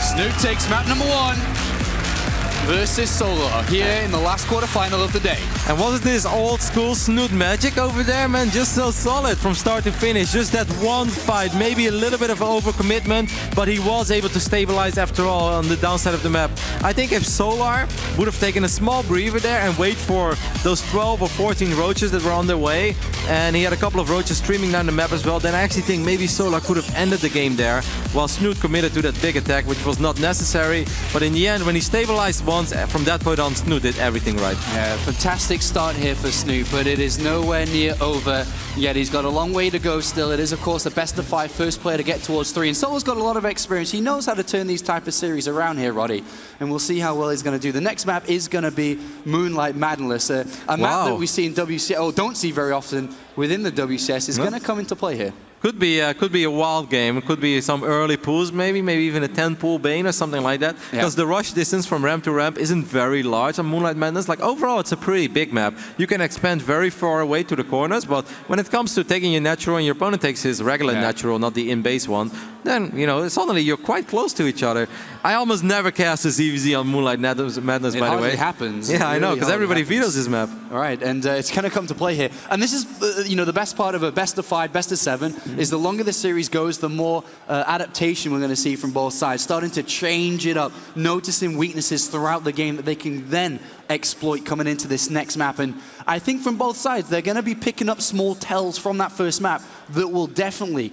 Snute takes map number 1 versus Solar here in the last quarterfinal of the day. And wasn't this old school Snute magic over there, man? Just so solid from start to finish. Just that one fight, maybe a little bit of overcommitment, but he was able to stabilize after all on the downside of the map. I think if Solar would have taken a small breather there and wait for those 12 or 14 roaches that were on their way, and he had a couple of roaches streaming down the map as well, then I actually think maybe Solar could have ended the game there, while Snute committed to that big attack, which was not necessary. But in the end, when he stabilized once, from that point on, Snute did everything right. Yeah, fantastic start here for Snute, but it is nowhere near over yet. He's got a long way to go still. It is, of course, the best of 5 first player to get towards 3, and Solar's got a lot of experience. He knows how to turn these type of series around here, Roddy, and we'll see how well he's going to do. The next map is going to be Moonlight Madness, a map that we see in WCS, or don't see very often within the WCS, is going to come into play here. Could be a wild game. It could be some early pools, maybe even a 10-pool Bane or something like that. Because the rush distance from ramp to ramp isn't very large on Moonlight Madness. Like overall, it's a pretty big map. You can expand very far away to the corners, but when it comes to taking your natural and your opponent takes his regular natural, not the in-base one, then you know suddenly you're quite close to each other. I almost never cast a ZvZ on Moonlight Madness, by the way. It happens. Yeah, I know, because everybody vetoes this map. All right, and it's going to come to play here. And this is, you know, the best part of a best of 5, best of 7, is the longer the series goes, the more adaptation we're going to see from both sides, starting to change it up, noticing weaknesses throughout the game that they can then exploit coming into this next map. And I think from both sides, they're going to be picking up small tells from that first map that will definitely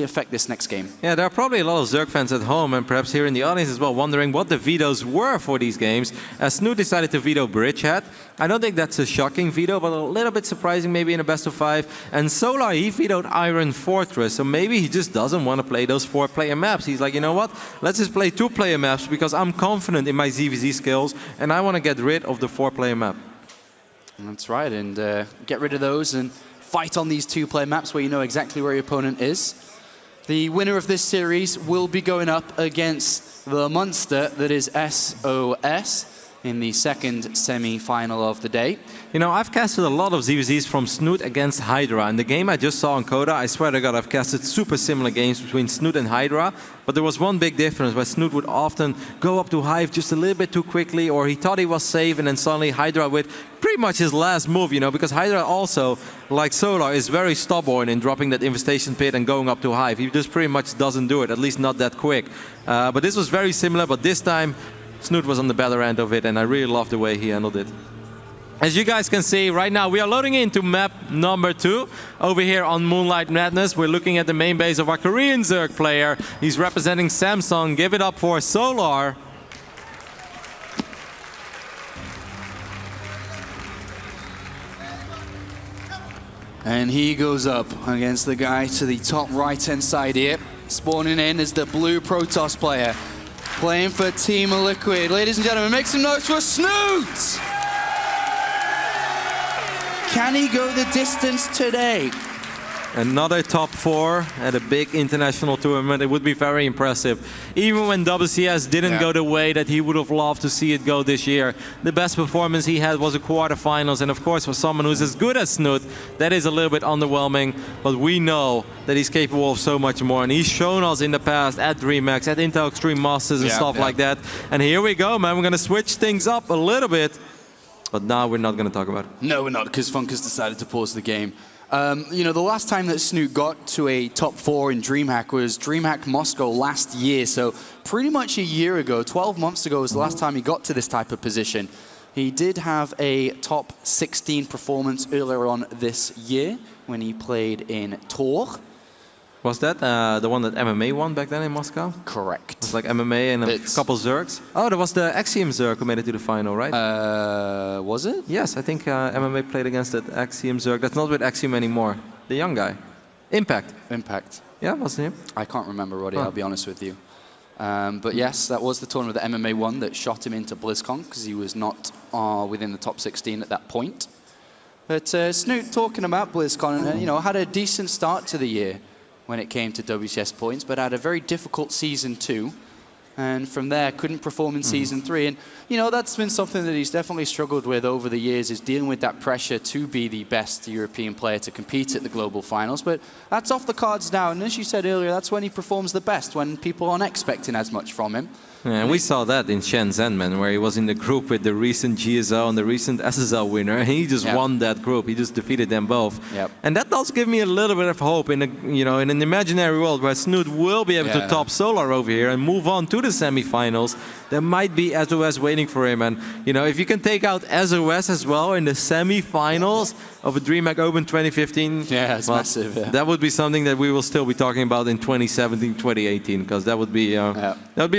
affect this next game. Yeah, there are probably a lot of Zerg fans at home and perhaps here in the audience as well wondering what the vetoes were for these games. Snute decided to veto Bridgehead. I don't think that's a shocking veto, but a little bit surprising maybe in a best of 5. And Solar, he vetoed Iron Fortress, so maybe he just doesn't want to play those 4-player maps. He's like, you know what, let's just play 2-player maps because I'm confident in my ZvZ skills and I want to get rid of the 4-player map. That's right, and get rid of those and fight on these 2-player maps where you know exactly where your opponent is. The winner of this series will be going up against the monster that is SOS in the second semi-final of the day. You know, I've casted a lot of ZvZs from Snute against Hydra. And the game I just saw on Coda, I swear to God, I've casted super similar games between Snute and Hydra. But there was one big difference where Snute would often go up to Hive just a little bit too quickly, or he thought he was safe, and then suddenly Hydra with pretty much his last move, you know, because Hydra also, like Solar, is very stubborn in dropping that infestation pit and going up to Hive. He just pretty much doesn't do it, at least not that quick. But this was very similar, but this time Snute was on the better end of it, and I really loved the way he handled it. As you guys can see, right now we are loading into map number 2. Over here on Moonlight Madness, we're looking at the main base of our Korean Zerg player. He's representing Samsung. Give it up for Solar. And he goes up against the guy to the top right-hand side here. Spawning in is the blue Protoss player, playing for Team Liquid. Ladies and gentlemen, make some noise for Snute! Can he go the distance today? Another top 4 at a big international tournament. It would be very impressive. Even when WCS didn't go the way that he would have loved to see it go this year. The best performance he had was a quarterfinals, and of course for someone who's as good as Snute, that is a little bit underwhelming, but we know that he's capable of so much more, and he's shown us in the past at DreamHack, at Intel Extreme Masters and stuff like that. And here we go, man. We're going to switch things up a little bit, but now we're not going to talk about it. No, we're not, because Funkers decided to pause the game. You know, the last time that Snute got to a top 4 in DreamHack was DreamHack Moscow last year. So pretty much a year ago, 12 months ago was the last time he got to this type of position. He did have a top 16 performance earlier on this year when he played in Tor. Was that the one that MMA won back then in Moscow? Correct. It was like MMA and a couple Zergs. Oh, that was the Axiom Zerg who made it to the final, right? Was it? Yes, I think MMA played against that Axiom Zerg. That's not with Axiom anymore. The young guy. Impact. Impact. Yeah, wasn't him? I can't remember, Roddy, I'll be honest with you. But yes, that was the tournament that MMA won that shot him into BlizzCon because he was not within the top 16 at that point. But Snute, talking about BlizzCon, you know, had a decent start to the year when it came to WCS points, but had a very difficult Season 2. And from there, couldn't perform in Season 3. And, you know, that's been something that he's definitely struggled with over the years, is dealing with that pressure to be the best European player to compete at the global finals. But that's off the cards now. And as you said earlier, that's when he performs the best, when people aren't expecting as much from him. Yeah, and we saw that in Shenzhen, man, where he was in the group with the recent GSL and the recent SSL winner, and he just won that group. He just defeated them both. And that does give me a little bit of hope in, in an imaginary world where Snute will be able to top Solar over here and move on to the semifinals. There might be SOS waiting for him, and if you can take out SOS as well in the semifinals of a DreamHack Open 2015, it's massive. Yeah. That would be something that we will still be talking about in 2017, 2018, because that would be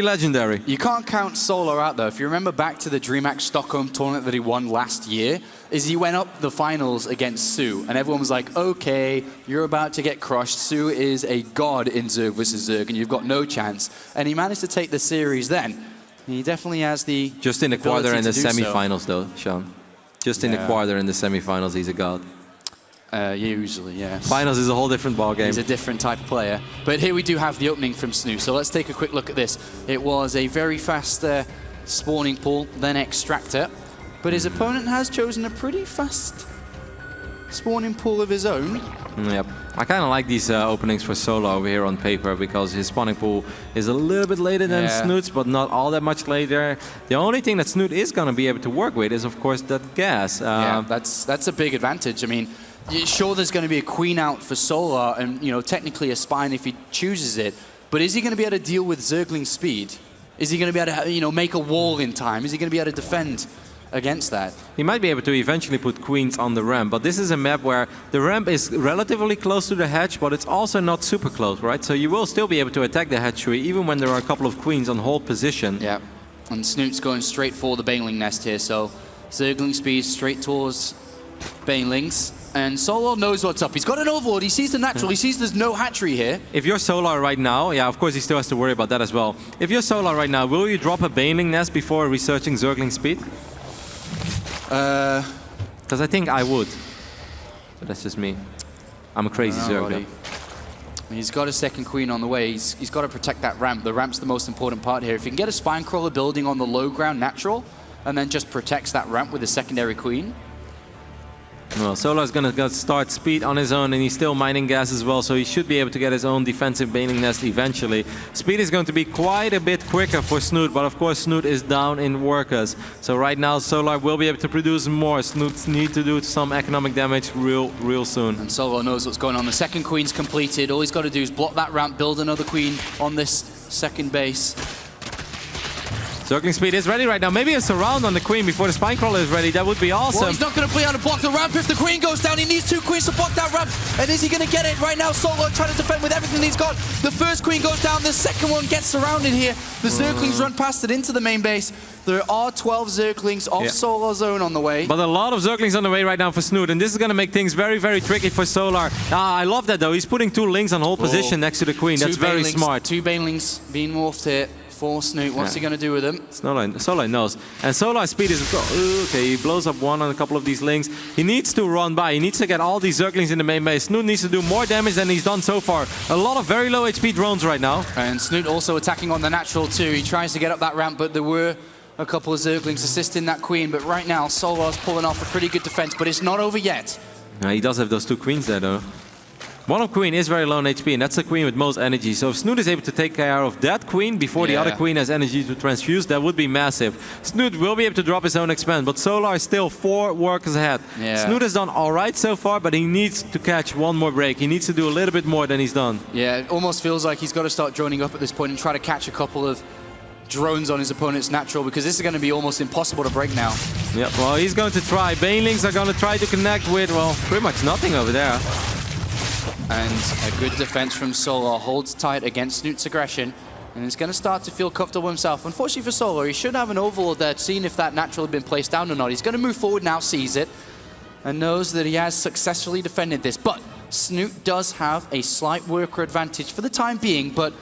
legendary. You can't count Solar out, though. If you remember back to the DreamHack Stockholm tournament that he won last year, he went up the finals against Sue, and everyone was like, okay, you're about to get crushed. Sue is a god in Zerg versus Zerg, and you've got no chance. And he managed to take the series then. He definitely has the just in the quarter and the semifinals, though, Sean. Just in the quarter and the semifinals, he's a god. Usually, yes. Finals is a whole different ballgame. He's a different type of player. But here we do have the opening from Snute. So let's take a quick look at this. It was a very fast spawning pool, then extractor. But his opponent has chosen a pretty fast spawning pool of his own. Yep. I kind of like these openings for Solo over here on paper because his spawning pool is a little bit later than Snute's, but not all that much later. The only thing that Snute is going to be able to work with is, of course, that gas. Yeah, that's a big advantage. I mean, sure, there's going to be a queen out for Solar and, technically a spine if he chooses it. But is he going to be able to deal with Zergling speed? Is he going to be able to, make a wall in time? Is he going to be able to defend against that? He might be able to eventually put queens on the ramp, but this is a map where the ramp is relatively close to the hatch, but it's also not super close, right? So you will still be able to attack the hatchery even when there are a couple of queens on hold position. Yeah, and Snute's going straight for the Baneling nest here, so Zergling speed straight towards Banelings. And Solar knows what's up. He's got an Overlord. He sees the natural. He sees there's no hatchery here. If you're Solar right now, yeah, of course he still has to worry about that as well. If you're Solar right now, will you drop a Baneling nest before researching Zergling speed? Because I think I would. But that's just me. I'm a crazy Zergler. He's got a second queen on the way. He's got to protect that ramp. The ramp's the most important part here. If he can get a Spinecrawler building on the low ground natural, and then just protects that ramp with a secondary queen. Well, Solar's going to start speed on his own, and he's still mining gas as well, so he should be able to get his own defensive Baneling nest eventually. Speed is going to be quite a bit quicker for Snute, but of course Snute is down in workers. So right now Solar will be able to produce more. Snute needs to do some economic damage real soon. And Solar knows what's going on. The second queen's completed. All he's got to do is block that ramp, build another queen on this second base. Zergling speed is ready right now. Maybe a surround on the queen before the Spinecrawler is ready. That would be awesome. Well, he's not going to play out to block the ramp. If the queen goes down, he needs two queens to block that ramp. And is he going to get it? Right now, Solar trying to defend with everything he's got. The first queen goes down. The second one gets surrounded here. The Zerglings run past it into the main base. There are 12 Zerglings off Solar's zone on the way. But a lot of Zerglings on the way right now for Snute, and this is going to make things very, very tricky for Solar. I love that, though. He's putting two Lings on hold position next to the queen. That's very smart. Two Banelings being morphed here for Snute. What's he going to do with them? Solar knows. And Solar's speed is... Okay, he blows up one on a couple of these Lings. He needs to run by. He needs to get all these Zerglings in the main base. Snute needs to do more damage than he's done so far. A lot of very low HP drones right now. And Snute also attacking on the natural too. He tries to get up that ramp, but there were a couple of Zerglings assisting that queen. But right now, Solar's pulling off a pretty good defense, but it's not over yet. He does have those two queens there, though. One of queen is very low on HP, and that's the queen with most energy. So if Snute is able to take care of that queen before the other queen has energy to transfuse, that would be massive. Snute will be able to drop his own expand, but Solar is still 4 workers ahead. Snute has done all right so far, but he needs to catch one more break. He needs to do a little bit more than he's done. Yeah, it almost feels like he's got to start droning up at this point and try to catch a couple of drones on his opponent's natural, because this is going to be almost impossible to break now. Yeah, well, he's going to try. Banelings are going to try to connect with, well, pretty much nothing over there. And a good defense from Solar, holds tight against Snoot's aggression, and he's going to start to feel comfortable himself. Unfortunately for Solar, he should have an overlord there, seeing if that natural had been placed down or not. He's going to move forward now, sees it, and knows that he has successfully defended this. But Snoot does have a slight worker advantage for the time being, but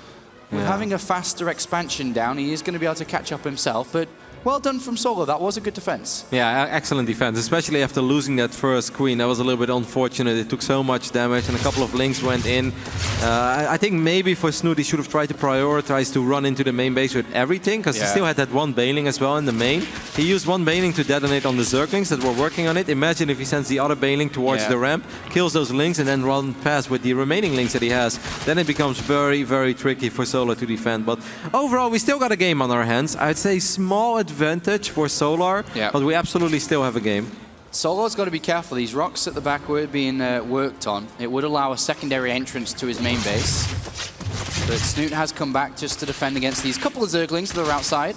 with having a faster expansion down, he is going to be able to catch up himself. But well done from Solo. That was a good defense. Yeah, excellent defense, especially after losing that first queen. That was a little bit unfortunate. It took so much damage and a couple of links went in. I think maybe for Snute he should have tried to prioritize to run into the main base with everything, because he still had that one Baneling as well in the main. He used one Baneling to detonate on the Zerglings that were working on it. Imagine if he sends the other Baneling towards the ramp, kills those links, and then run past with the remaining links that he has. Then it becomes very, very tricky for Solar to defend. But overall, we still got a game on our hands. I'd say small advantage for Solar, but we absolutely still have a game. Solar's got to be careful. These rocks at the back were being worked on. It would allow a secondary entrance to his main base. But Snute has come back just to defend against these couple of Zerglings that are outside.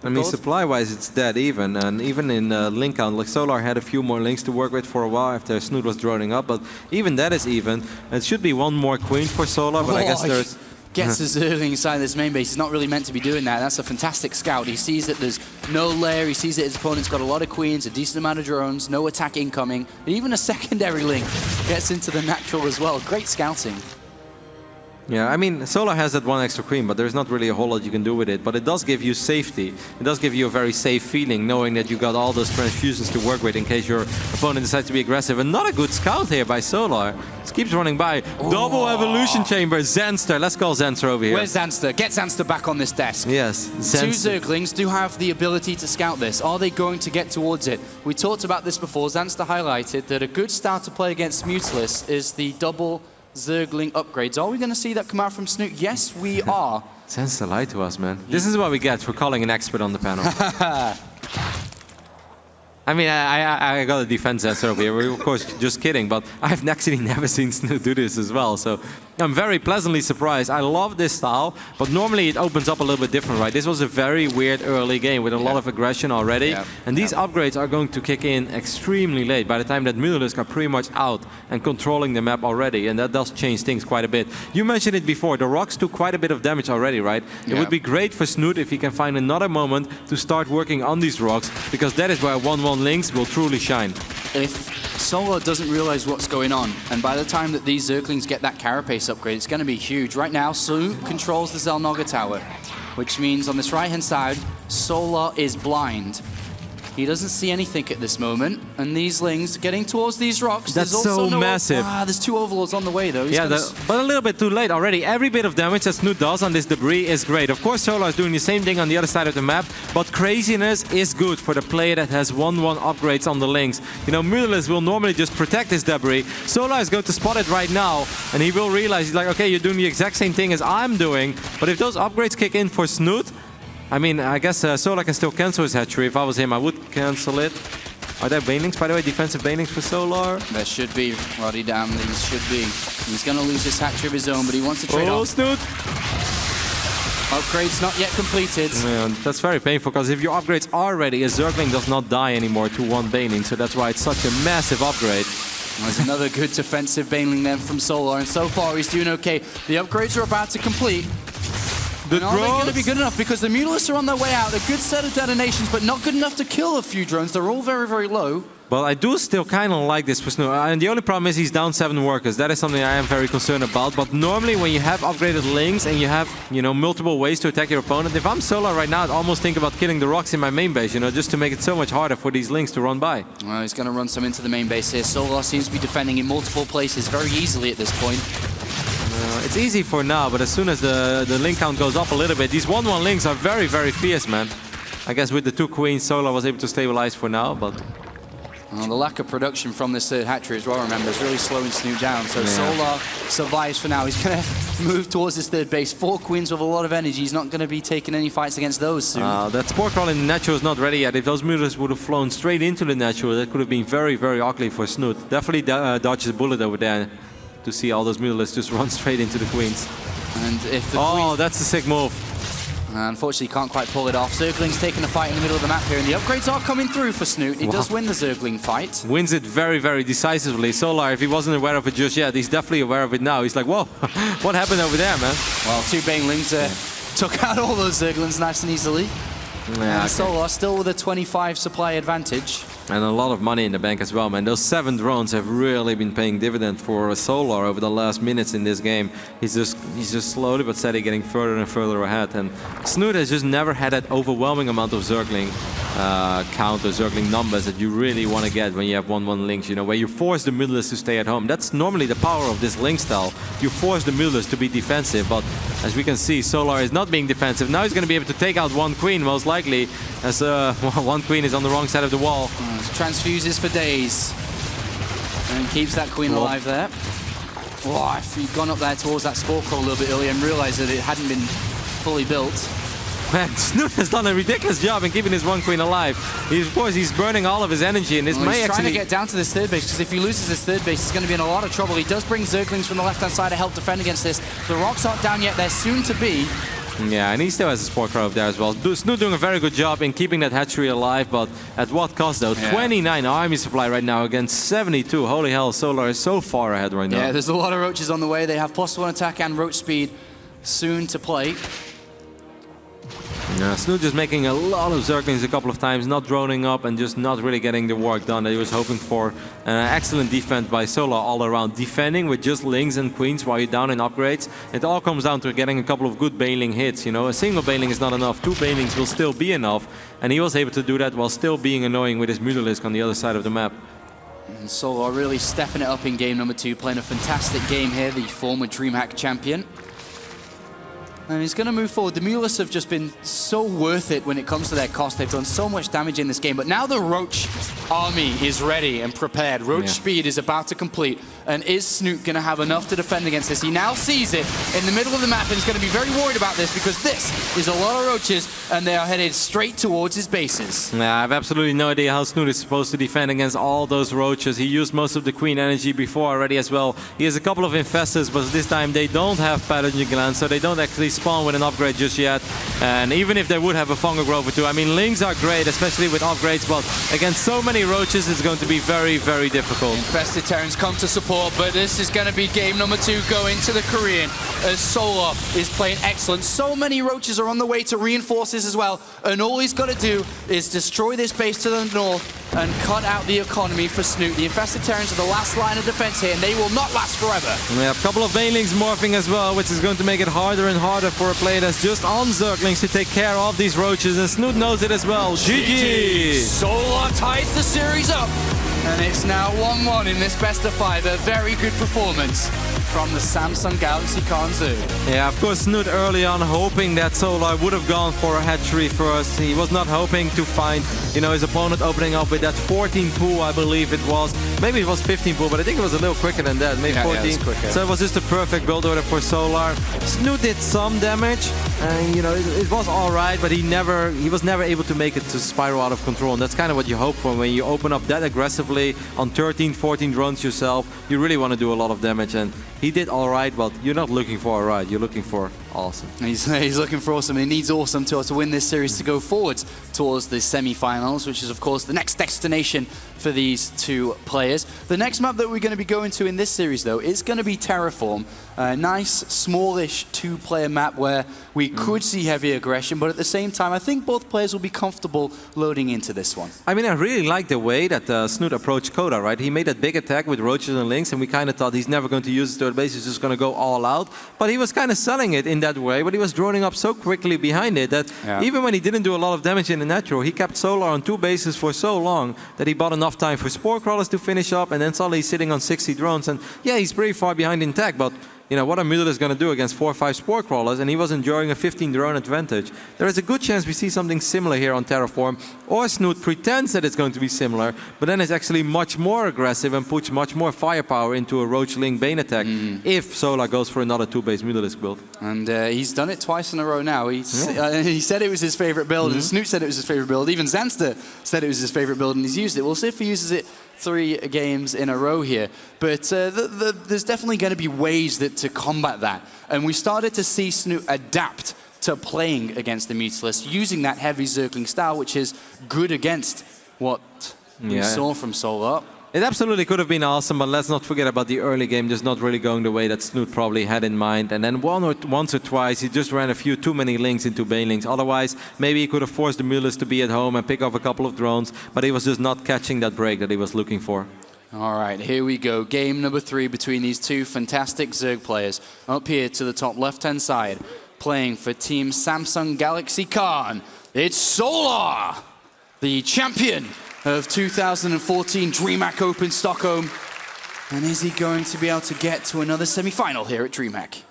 I mean, supply-wise, it's dead even. And even in link count, like Solar had a few more links to work with for a while after Snute was droning up. But even that is even. It should be one more queen for Solar, but I guess there's... Gets the Zergling inside this main base. He's not really meant to be doing that. That's a fantastic scout. He sees that there's no lair. He sees that his opponent's got a lot of queens, a decent amount of drones, no attack incoming. And even a secondary link gets into the natural as well. Great scouting. Yeah, I mean, Solar has that one extra queen, but there's not really a whole lot you can do with it. But it does give you safety. It does give you a very safe feeling, knowing that you got all those transfusions to work with in case your opponent decides to be aggressive. And not a good scout here by Solar. Just keeps running by. Double evolution chamber. Zanster. Let's call Zanster over here. Where's Zanster? Get Zanster back on this desk. Yes, Zanster. Two Zerglings do have the ability to scout this. Are they going to get towards it? We talked about this before. Zanster highlighted that a good start to play against Mutalisk is the double Zergling upgrades. Are we going to see that come out from Snute? Yes, we are. Zanster lied to us, man. This is what we get for calling an expert on the panel. I mean, I got to defend Zanster over here. We're of course just kidding, but I've actually never seen Snute do this as well. So I'm very pleasantly surprised. I love this style, but normally it opens up a little bit different, right? This was a very weird early game with a lot of aggression already. And these upgrades are going to kick in extremely late by the time that Mutalisk are pretty much out and controlling the map already. And that does change things quite a bit. You mentioned it before. The rocks took quite a bit of damage already, right? It would be great for Snute if he can find another moment to start working on these rocks, because that is where 1-1 links will truly shine. If Solar doesn't realize what's going on, and by the time that these Zerglings get that carapace upgrade, it's going to be huge. Right now, Snute controls the Xel'Naga tower, which means on this right-hand side, Solar is blind. He doesn't see anything at this moment, and these lings getting towards these rocks. That's so massive. There's two overlords on the way, though. But a little bit too late already. Every bit of damage that Snute does on this debris is great. Of course, Solar is doing the same thing on the other side of the map, but craziness is good for the player that has 1-1 upgrades on the links. You know, Mutalisk will normally just protect this debris. Solar is going to spot it right now, and he will realize, he's like, okay, you're doing the exact same thing as I'm doing, but if those upgrades kick in for Snute, I mean, I guess Solar can still cancel his hatchery. If I was him, I would cancel it. Are there Banelings, by the way? Defensive Banelings for Solar? There should be, Roddy. Damn, these should be. He's going to lose his hatchery of his own, but he wants to trade off. Snute! Upgrade's not yet completed. Yeah, that's very painful, because if your upgrades are ready, a Zergling does not die anymore to one Baneling, so that's why it's such a massive upgrade. There's another good defensive Baneling then from Solar, and so far he's doing okay. The upgrades are about to complete. The drones are going to be good enough, because the Mutalisks are on their way out. A good set of detonations, but not good enough to kill a few drones. They're all very, very low. Well, I do still kind of like this for Snute. And the only problem is he's down 7 workers. That is something I am very concerned about. But normally when you have upgraded links and you have, you know, multiple ways to attack your opponent, if I'm Solar right now, I'd almost think about killing the rocks in my main base, you know, just to make it so much harder for these links to run by. Well, he's going to run some into the main base here. Solar seems to be defending in multiple places very easily at this point. It's easy for now, but as soon as the link count goes up a little bit, these 1-1 links are very, very fierce, man. I guess with the 2 queens, Solar was able to stabilize for now, but... Well, the lack of production from this third hatchery as well, remember, is really slowing Snute down. So Solar survives for now. He's going to move towards his third base. 4 queens with a lot of energy. He's not going to be taking any fights against those soon. That Spore Crawl in the natural is not ready yet. If those Mutalisks would have flown straight into the natural, that could have been very, very ugly for Snute. Definitely dodges a bullet over there to see all those Mutalisks just run straight into the queens. And if the that's a sick move. Unfortunately, can't quite pull it off. Zergling's taking the fight in the middle of the map here, and the upgrades are coming through for Snute. He does win the Zergling fight. Wins it very, very decisively. Solar, if he wasn't aware of it just yet, he's definitely aware of it now. He's like, whoa, what happened over there, man? Well, 2 Banelings took out all those Zerglings nice and easily. Yeah, And Solar still with a 25 supply advantage. And a lot of money in the bank as well, man. Those 7 drones have really been paying dividend for Solar over the last minutes in this game. He's just slowly but steady getting further and further ahead. And Snute has just never had that overwhelming amount of Zergling count or Zergling numbers that you really want to get when you have 1-1 links, you know, where you force the middlers to stay at home. That's normally the power of this link style. You force the middlers to be defensive, but as we can see, Solar is not being defensive. Now he's going to be able to take out 1 queen, most likely, as 1 queen is on the wrong side of the wall. Transfuses for days. And keeps that queen alive there. Oh, if he'd gone up there towards that spore crawl a little bit earlier and realized that it hadn't been fully built. Man, Snute has done a ridiculous job in keeping his 1 queen alive. Of course, he's burning all of his energy, and this may he's actually... trying to get down to this third base, because if he loses this third base, he's going to be in a lot of trouble. He does bring Zerglings from the left-hand side to help defend against this. The rocks aren't down yet. They're soon to be. Yeah, and he still has a sport car up there as well. Snute doing a very good job in keeping that hatchery alive, but at what cost though? Yeah. 29 army supply right now against 72. Holy hell, Solar is so far ahead right now. Yeah, there's a lot of roaches on the way. They have +1 attack and roach speed soon to play. Yeah, Snute just making a lot of Zerglings a couple of times, not droning up and just not really getting the work done that he was hoping for. Excellent defense by Solar all around. Defending with just lings and queens while you're down in upgrades. It all comes down to getting a couple of good Baneling hits. You know, a single Baneling is not enough. 2 Banelings will still be enough. And he was able to do that while still being annoying with his Mutalisk on the other side of the map. And Solar really stepping it up in game number 2, playing a fantastic game here, the former DreamHack champion. And he's going to move forward. The Mutalists have just been so worth it when it comes to their cost. They've done so much damage in this game. But now the Roach army is ready and prepared. Roach speed is about to complete. And is Snute going to have enough to defend against this? He now sees it in the middle of the map and he's going to be very worried about this because this is a lot of Roaches and they are headed straight towards his bases. Yeah, I have absolutely no idea how Snute is supposed to defend against all those Roaches. He used most of the Queen energy before already as well. He has a couple of Infestors, but this time they don't have Pathogen Glands, so they don't actually spawn with an upgrade just yet. And even if they would have a Fungal Grove or 2, I mean, Lings are great, especially with upgrades, but against so many Roaches, it's going to be very, very difficult. Infested Terrans come to support, but this is going to be game number 2 going to the Korean as Solar is playing excellent. So many Roaches are on the way to reinforces as well, and all he's got to do is destroy this base to the north and cut out the economy for Snute. The Infested Terrans are the last line of defense here, and they will not last forever. We have a couple of Banelings morphing as well, which is going to make it harder and harder for a player that's just on Zerglings to take care of these Roaches, and Snute knows it as well. GG! Solar ties the series up, and it's now 1-1 in this best of 5. A very good performance from the Samsung Galaxy Kanzu. Yeah, of course, Snute early on hoping that Solar would have gone for a hatchery first. He was not hoping to find, you know, his opponent opening up with that 14 pool, I believe it was. Maybe it was 15 pool, but I think it was a little quicker than that, maybe 14. Yeah, so it was just a perfect build order for Solar. Snute did some damage, and you know, it was all right, but he was never able to make it to spiral out of control, and that's kind of what you hope for when you open up that aggressively on 13, 14 drones yourself. You really want to do a lot of damage, and he did all right, but you're not looking for all right, you're looking for awesome. He's looking for awesome. He needs awesome to win this series to go forwards towards the semi-finals, which is, of course, the next destination for these 2 players. The next map that we're going to be going to in this series, though, is going to be Terraform. A nice, smallish 2-player map where we could see heavy aggression, but at the same time, I think both players will be comfortable loading into this one. I mean, I really like the way that Snute approached Coda, right? He made that big attack with Roaches and Lings, and we kind of thought he's never going to use his third base, he's just going to go all out. But he was kind of selling it in that way, but he was droning up so quickly behind it that even when he didn't do a lot of damage in the natural, he kept Solar on 2 bases for so long that he bought enough time for Spore Crawlers to finish up, and then suddenly he's sitting on 60 drones. And yeah, he's pretty far behind in tech, but you know, what are Mutalisk going to do against 4 or 5 Spore Crawlers, and he was enjoying a 15 drone advantage. There is a good chance we see something similar here on Terraform, or Snute pretends that it's going to be similar, but then is actually much more aggressive and puts much more firepower into a Roach Ling Bane attack if Solar goes for another 2-base Mutalisk build. And he's done it twice in a row now. He said it was his favorite build, and Snute said it was his favorite build. Even Zanster said it was his favorite build, and he's used it. We'll see if he uses it 3 games in a row here, but there's definitely going to be ways to combat that, and we started to see Snute adapt to playing against the Mutalist, using that heavy Zergling style, which is good against what we saw from Solar. It absolutely could have been awesome, but let's not forget about the early game just not really going the way that Snute probably had in mind. And then once or twice, he just ran a few too many links into banelings. Otherwise, maybe he could have forced the Mutalist to be at home and pick off a couple of drones, but he was just not catching that break that he was looking for. All right, here we go. Game number 3 between these two fantastic Zerg players. Up here to the top left-hand side, playing for Team Samsung Galaxy Khan. It's Solar, the champion of 2014 DreamHack Open Stockholm. And is he going to be able to get to another semi-final here at DreamHack?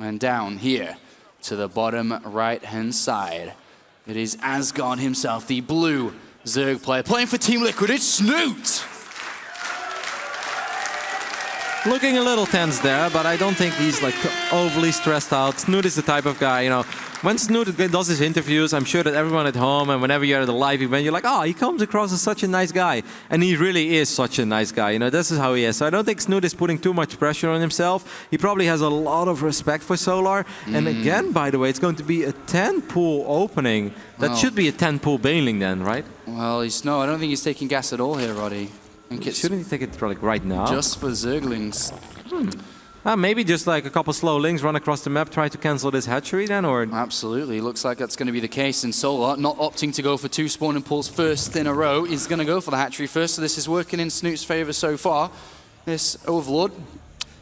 And down here to the bottom right-hand side, it is Asgard himself, the blue Zerg player, playing for Team Liquid. It's Snute! Looking a little tense there, but I don't think he's like overly stressed out. Snute is the type of guy, you know, when Snute does his interviews, I'm sure that everyone at home and whenever you're at a live event, you're like, oh, he comes across as such a nice guy. And he really is such a nice guy, you know, this is how he is. So I don't think Snute is putting too much pressure on himself. He probably has a lot of respect for Solar. And again, by the way, it's going to be a 10-pool opening. That should be a 10-pool baneling then, right? Well, I don't think he's taking gas at all here, Roddy. Shouldn't he take it like right now? Just for Zerglings. Maybe just like a couple slow links, run across the map, try to cancel this hatchery then, or? Absolutely, looks like that's going to be the case. And Solar not opting to go for 2 spawning pools first in a row. He's going to go for the hatchery first, so this is working in Snute's favor so far. This Overlord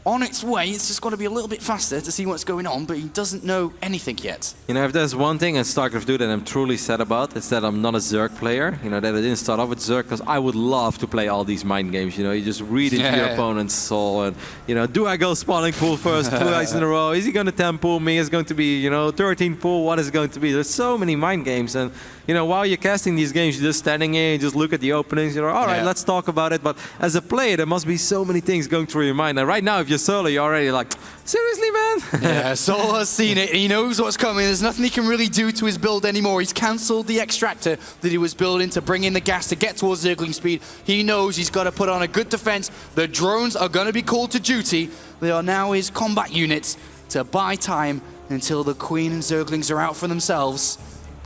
on its way. It's just got to be a little bit faster to see what's going on, but he doesn't know anything yet. You know, if there's one thing in StarCraft 2 that I'm truly sad about, it's that I'm not a Zerg player. You know, that I didn't start off with Zerg, because I would love to play all these mind games. You know, you just read into your opponent's soul, and, you know, do I go spawning pool first 2 nights in a row? Is he going to 10 pool me? Is it going to be, you know, 13 pool? What is it going to be? There's so many mind games, and, you know, while you're casting these games, you're just standing here, you just look at the openings, you know, all right, let's talk about it. But as a player, there must be so many things going through your mind. And right now, if you're solo, you're already like, seriously, man? Yeah, Solar's seen it. He knows what's coming. There's nothing he can really do to his build anymore. He's cancelled the extractor that he was building to bring in the gas to get towards Zergling speed. He knows he's got to put on a good defense. The drones are going to be called to duty. They are now his combat units to buy time until the Queen and Zerglings are out for themselves.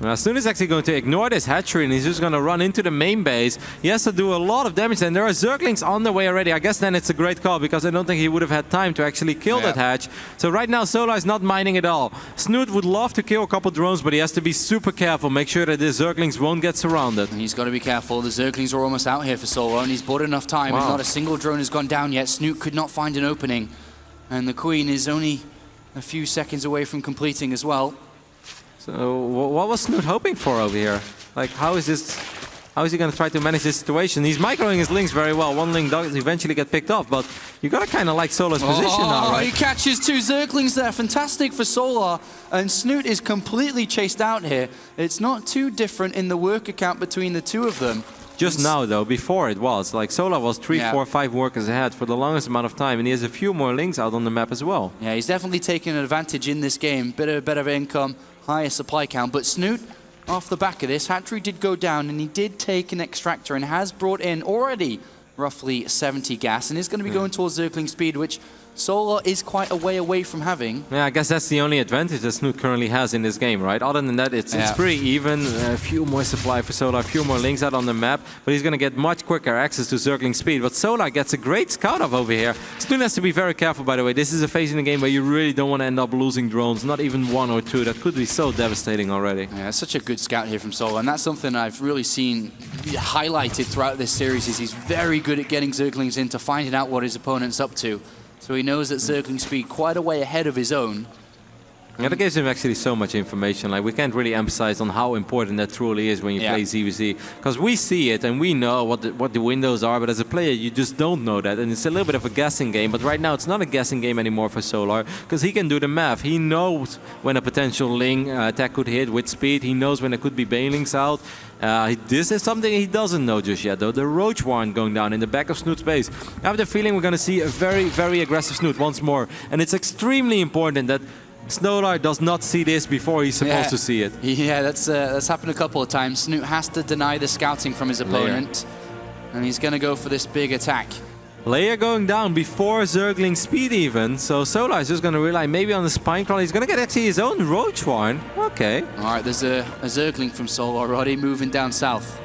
Now, Snute is actually going to ignore this hatchery, and he's just going to run into the main base. He has to do a lot of damage, and there are Zerglings on the way already. I guess then it's a great call, because I don't think he would have had time to actually kill that hatch. So right now, Solar is not mining at all. Snute would love to kill a couple drones, but he has to be super careful, make sure that the Zerglings won't get surrounded. He's got to be careful. The Zerglings are almost out here for Solar, and he's bought enough time. Not a single drone has gone down yet. Snute could not find an opening, and the Queen is only a few seconds away from completing as well. So what was Snute hoping for over here? Like, how is he going to try to manage this situation? He's microing his links very well. One link does eventually get picked off, but you got to kind of like Solar's position now, right? He catches 2 Zerglings there. Fantastic for Solar. And Snute is completely chased out here. It's not too different in the worker count between the two of them. Just now, though, before it was. Like, Solar was 3, 4, 5 workers ahead for the longest amount of time, and he has a few more links out on the map as well. Yeah, he's definitely taken an advantage in this game. Better income, higher supply count. But Snute, off the back of this, hatchery did go down, and he did take an extractor and has brought in already roughly 70 gas, and is going to be going towards Zergling speed, which Solar is quite a way away from having. Yeah, I guess that's the only advantage that Snute currently has in this game, right? Other than that, it's pretty even. A few more supply for Solar, a few more links out on the map, but he's going to get much quicker access to Zergling speed. But Solar gets a great scout off over here. Snute has to be very careful, by the way. This is a phase in the game where you really don't want to end up losing drones, not even 1 or 2. That could be so devastating already. Yeah, it's such a good scout here from Solar, and that's something I've really seen highlighted throughout this series. Is he's very good at getting Zerglings into finding out what his opponent's up to. So he knows that Zergling speed quite a way ahead of his own. Yeah, that gives him actually so much information. Like, we can't really emphasize on how important that truly is when you play ZvZ. Because we see it and we know what the windows are, but as a player you just don't know that. And it's a little bit of a guessing game, but right now it's not a guessing game anymore for Solar, because he can do the math. He knows when a potential Ling attack could hit with speed. He knows when there could be banelings out. This is something he doesn't know just yet, though. The Roach Warren going down in the back of Snute's base. I have the feeling we're going to see a very, very aggressive Snute once more. And it's extremely important that Solar does not see this before he's supposed to see it. Yeah, that's happened a couple of times. Snute has to deny the scouting from his opponent. And he's going to go for this big attack. Leia going down before Zergling speed even, so Solar is just going to rely maybe on the Spine Crawler. He's going to get actually his own Roach Warren. Okay. All right, there's a Zergling from Solar already moving down south.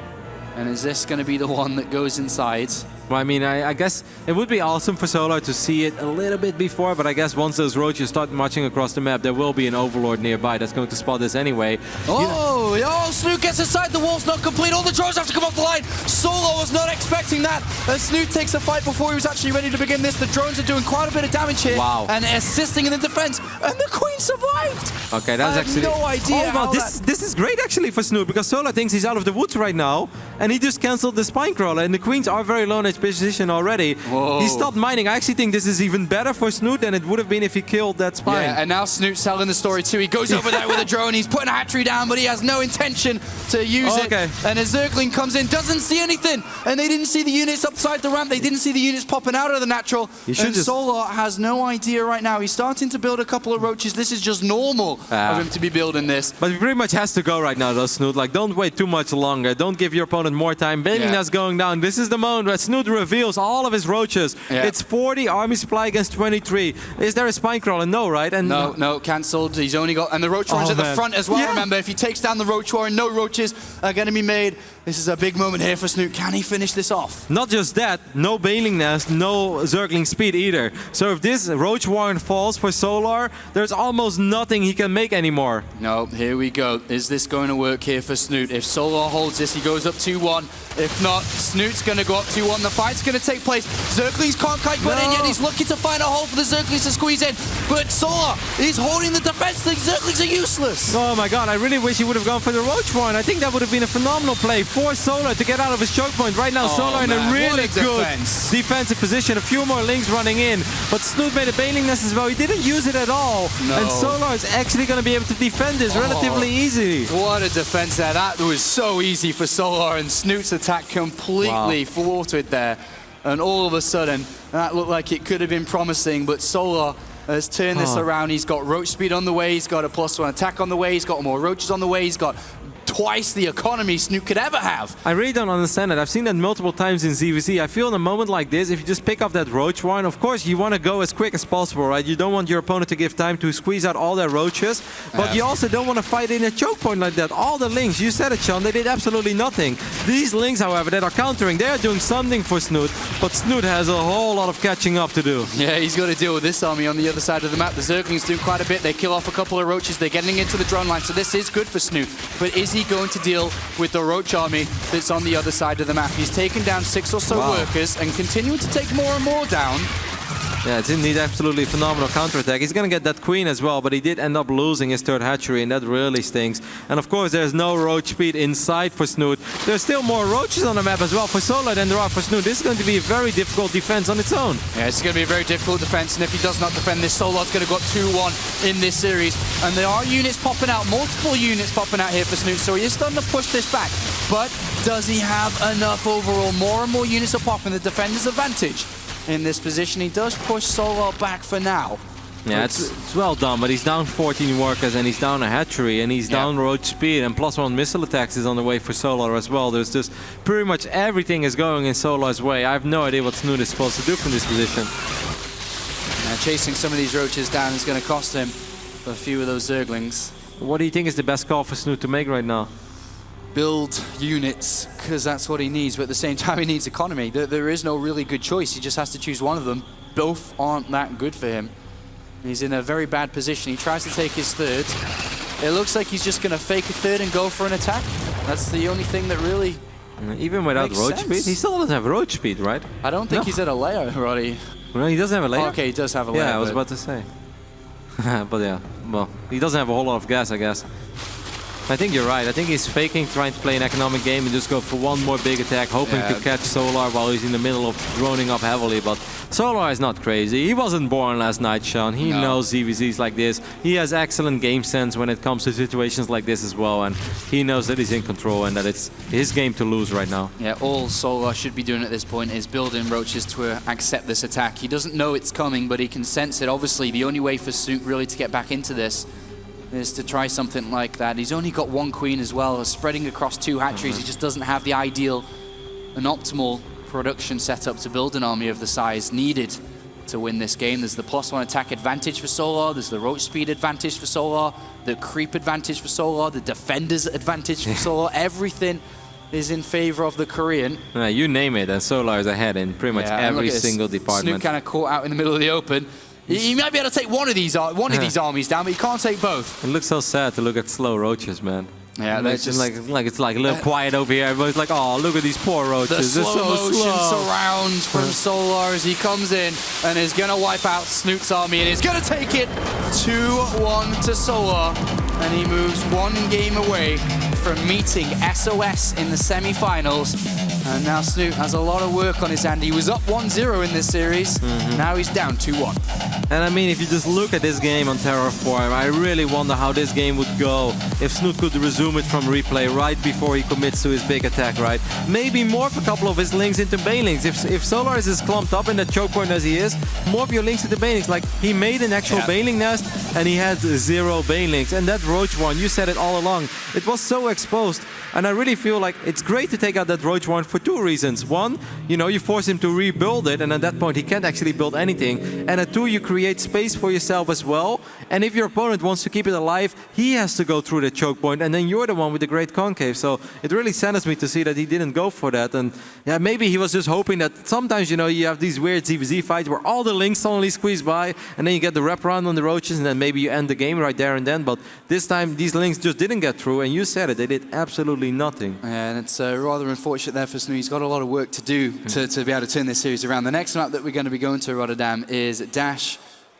And is this going to be the one that goes inside? Well, I mean, I guess it would be awesome for Solar to see it a little bit before, but I guess once those roaches start marching across the map, there will be an Overlord nearby that's going to spot this anyway. Snute gets inside, the wall's not complete, all the drones have to come off the line. Solo was not expecting that. And Snute takes a fight before he was actually ready to begin this. The drones are doing quite a bit of damage here. Wow. And assisting in the defense. And the Queen survived. Okay, that's actually... no idea how this is great actually for Snute, because Solar thinks he's out of the woods right now, and he just cancelled the Spine Crawler, and the Queens are very low in its position already. Whoa. He stopped mining. I actually think this is even better for Snute than it would have been if he killed that Spine. Yeah, and now Snute's telling the story too. He goes over there with a drone, he's putting a hatchery down, but he has no intention to use it. And a Zergling comes in, doesn't see anything, and they didn't see the units upside the ramp, they didn't see the units popping out of the natural. And Solar has no idea right now. He's starting to build a couple of roaches. This is just normal of him to be building this. But he pretty much has to go right now though, Snute. Like, don't wait too much longer. Don't give your opponent more time. Bailing that's going down. This is the moment where Snute reveals all of his roaches. Yeah. It's 40 army supply against 23. Is there a Spine Crawler? No, right? And no, cancelled. He's only got... And the Roach Warren's at the front as well, remember. If he takes down the Roach Warren, no roaches are going to be made. This is a big moment here for Snute. Can he finish this off? Not just that, no Bailing Nest, no Zergling speed either. So if this Roach Warren falls for Solar, there's almost nothing he can make anymore. No, here we go. Is this going to work here for Snute? If Solar holds this, he goes up 2-1. If not, Snute's going to go up 2-1. The fight's going to take place. Zerglings can't quite get in yet. He's looking to find a hole for the Zerglings to squeeze in. But Solar is holding the defense. The Zerglings are useless. Oh my god, I really wish he would have gone for the Roach Warren. I think that would have been a phenomenal play for Solar to get out of his choke point. Right now, Solar in a really good defensive position. A few more links running in. But Snute made a Bailing Nest as well. He didn't use it at all. No. And Solar is actually going to be able to defend this relatively easy. What a defense there. That was so easy for Solar, and Snute's attack completely thwarted there. And all of a sudden, that looked like it could have been promising, but Solar has turned this around. He's got roach speed on the way, he's got a +1 attack on the way, he's got more roaches on the way, he's got twice the economy Snute could ever have. I really don't understand it. I've seen that multiple times in ZvZ. I feel in a moment like this, if you just pick up that Roach Warren, of course you want to go as quick as possible, right? You don't want your opponent to give time to squeeze out all their roaches, but you also don't want to fight in a choke point like that. All the links, you said it, Sean, they did absolutely nothing. These links, however, that are countering, they are doing something for Snute, but Snute has a whole lot of catching up to do. Yeah, he's got to deal with this army on the other side of the map. The Zerglings do quite a bit. They kill off a couple of roaches. They're getting into the drone line, so this is good for Snute. But is he going to deal with the roach army that's on the other side of the map? He's taken down 6 or so workers and continuing to take more and more down. Yeah, it's indeed absolutely phenomenal counterattack. He's going to get that queen as well, but he did end up losing his third hatchery, and that really stinks. And of course, there's no roach speed inside for Snute. There's still more roaches on the map as well for Solar than there are for Snute. This is going to be a very difficult defense on its own. Yeah, it's going to be a very difficult defense, and if he does not defend this, Solar's going to go up 2-1 in this series. And there are units popping out, multiple units popping out here for Snute, so he is starting to push this back. But does he have enough overall? More and more units are popping, the defender's advantage. In this position, he does push Solar back for now. Yeah, it's well done, but he's down 14 workers and he's down a hatchery and he's down roach speed, and +1 missile attacks is on the way for Solar as well. There's just pretty much everything is going in Solar's way. I have no idea what Snute is supposed to do from this position. Chasing some of these roaches down is going to cost him a few of those Zerglings. What do you think is the best call for Snute to make right now? Build units, because that's what he needs, but at the same time he needs economy. There is no really good choice. He just has to choose one of them. Both aren't that good for him. He's in a very bad position. He tries to take his third. It looks like he's just going to fake a third and go for an attack. That's the only thing that really even without roach speed? He still doesn't have roach speed, right? I don't think he's at a layer, Roddy. No, he doesn't have a layer? Oh, okay, he does have a layer. Yeah, I was about to say. But yeah, well, he doesn't have a whole lot of gas, I guess. I think you're right. I think he's faking, trying to play an economic game and just go for one more big attack, hoping to catch Solar while he's in the middle of droning up heavily. But Solar is not crazy. He wasn't born last night, Sean. He knows ZvZs like this. He has excellent game sense when it comes to situations like this as well. And he knows that he's in control and that it's his game to lose right now. Yeah, all Solar should be doing at this point is building roaches to accept this attack. He doesn't know it's coming, but he can sense it. Obviously, the only way for Snute really to get back into this is to try something like that. He's only got one queen as well, spreading across 2 hatcheries. He just doesn't have the ideal and optimal production setup to build an army of the size needed to win this game. There's the +1 attack advantage for Solar, there's the roach speed advantage for Solar, the creep advantage for Solar, the defenders advantage for Solar. Everything is in favor of the Korean. You name it, and Solar is ahead in pretty much every single department. Snute kind of caught out in the middle of the open. He might be able to take one of these armies down, but he can't take both. It looks so sad to look at slow roaches, man. Yeah, they're it's just it's like a little quiet over here. Everybody's like, oh, look at these poor roaches. The They're slow so motion slow. surround from Solar as he comes in and is going to wipe out Snute's army and is going to take it 2-1 to Solar. And he moves one game away from meeting SOS in the semi-finals. And now Snute has a lot of work on his hand. He was up 1-0 in this series. Now he's down 2-1. And I mean, if you just look at this game on Terraform, I really wonder how this game would go if Snute could resume it from replay right before he commits to his big attack, right? Maybe morph a couple of his links into Banelings. If Solar is as clumped up in that choke point as he is, morph your links into Banelings. Like, he made an actual Baneling nest and he had 0 Banelings. And that Roach one, you said it all along, it was so exposed. And I really feel like it's great to take out that Roach one for 2 reasons. One, you force him to rebuild it, and at that point he can't actually build anything. And at 2, you create space for yourself as well. And if your opponent wants to keep it alive, he has to go through the choke point, and then you're the one with the great concave. So it really saddens me to see that he didn't go for that. And yeah, maybe he was just hoping that sometimes, you have these weird ZvZ fights where all the links suddenly squeeze by, and then you get the wraparound on the roaches, and then maybe you end the game right there and then. But this time, these links just didn't get through, and you said it, they did absolutely nothing. And it's rather unfortunate there for Snute. He's got a lot of work to do to be able to turn this series around. The next map that we're going to be going to, Rotterdam, is Dash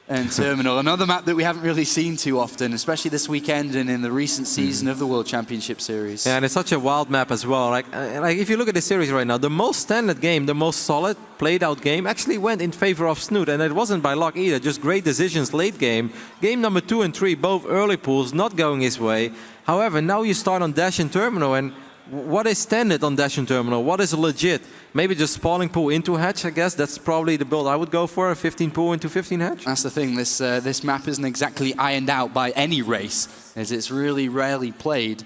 and Terminal. Another map that we haven't really seen too often, especially this weekend and in the recent season of the World Championship Series. Yeah, and it's such a wild map as well. Like if you look at the series right now, the most standard game, the most solid, played out game actually went in favor of Snute, and it wasn't by luck either, just great decisions late game. Game number 2 and 3, both early pools, not going his way. However, now you start on Dash and Terminal, and what is standard on Dash and Terminal? What is legit? Maybe just spawning pool into hatch, I guess. That's probably the build I would go for, a 15 pool into 15 hatch. That's the thing, this map isn't exactly ironed out by any race, as it's really rarely played.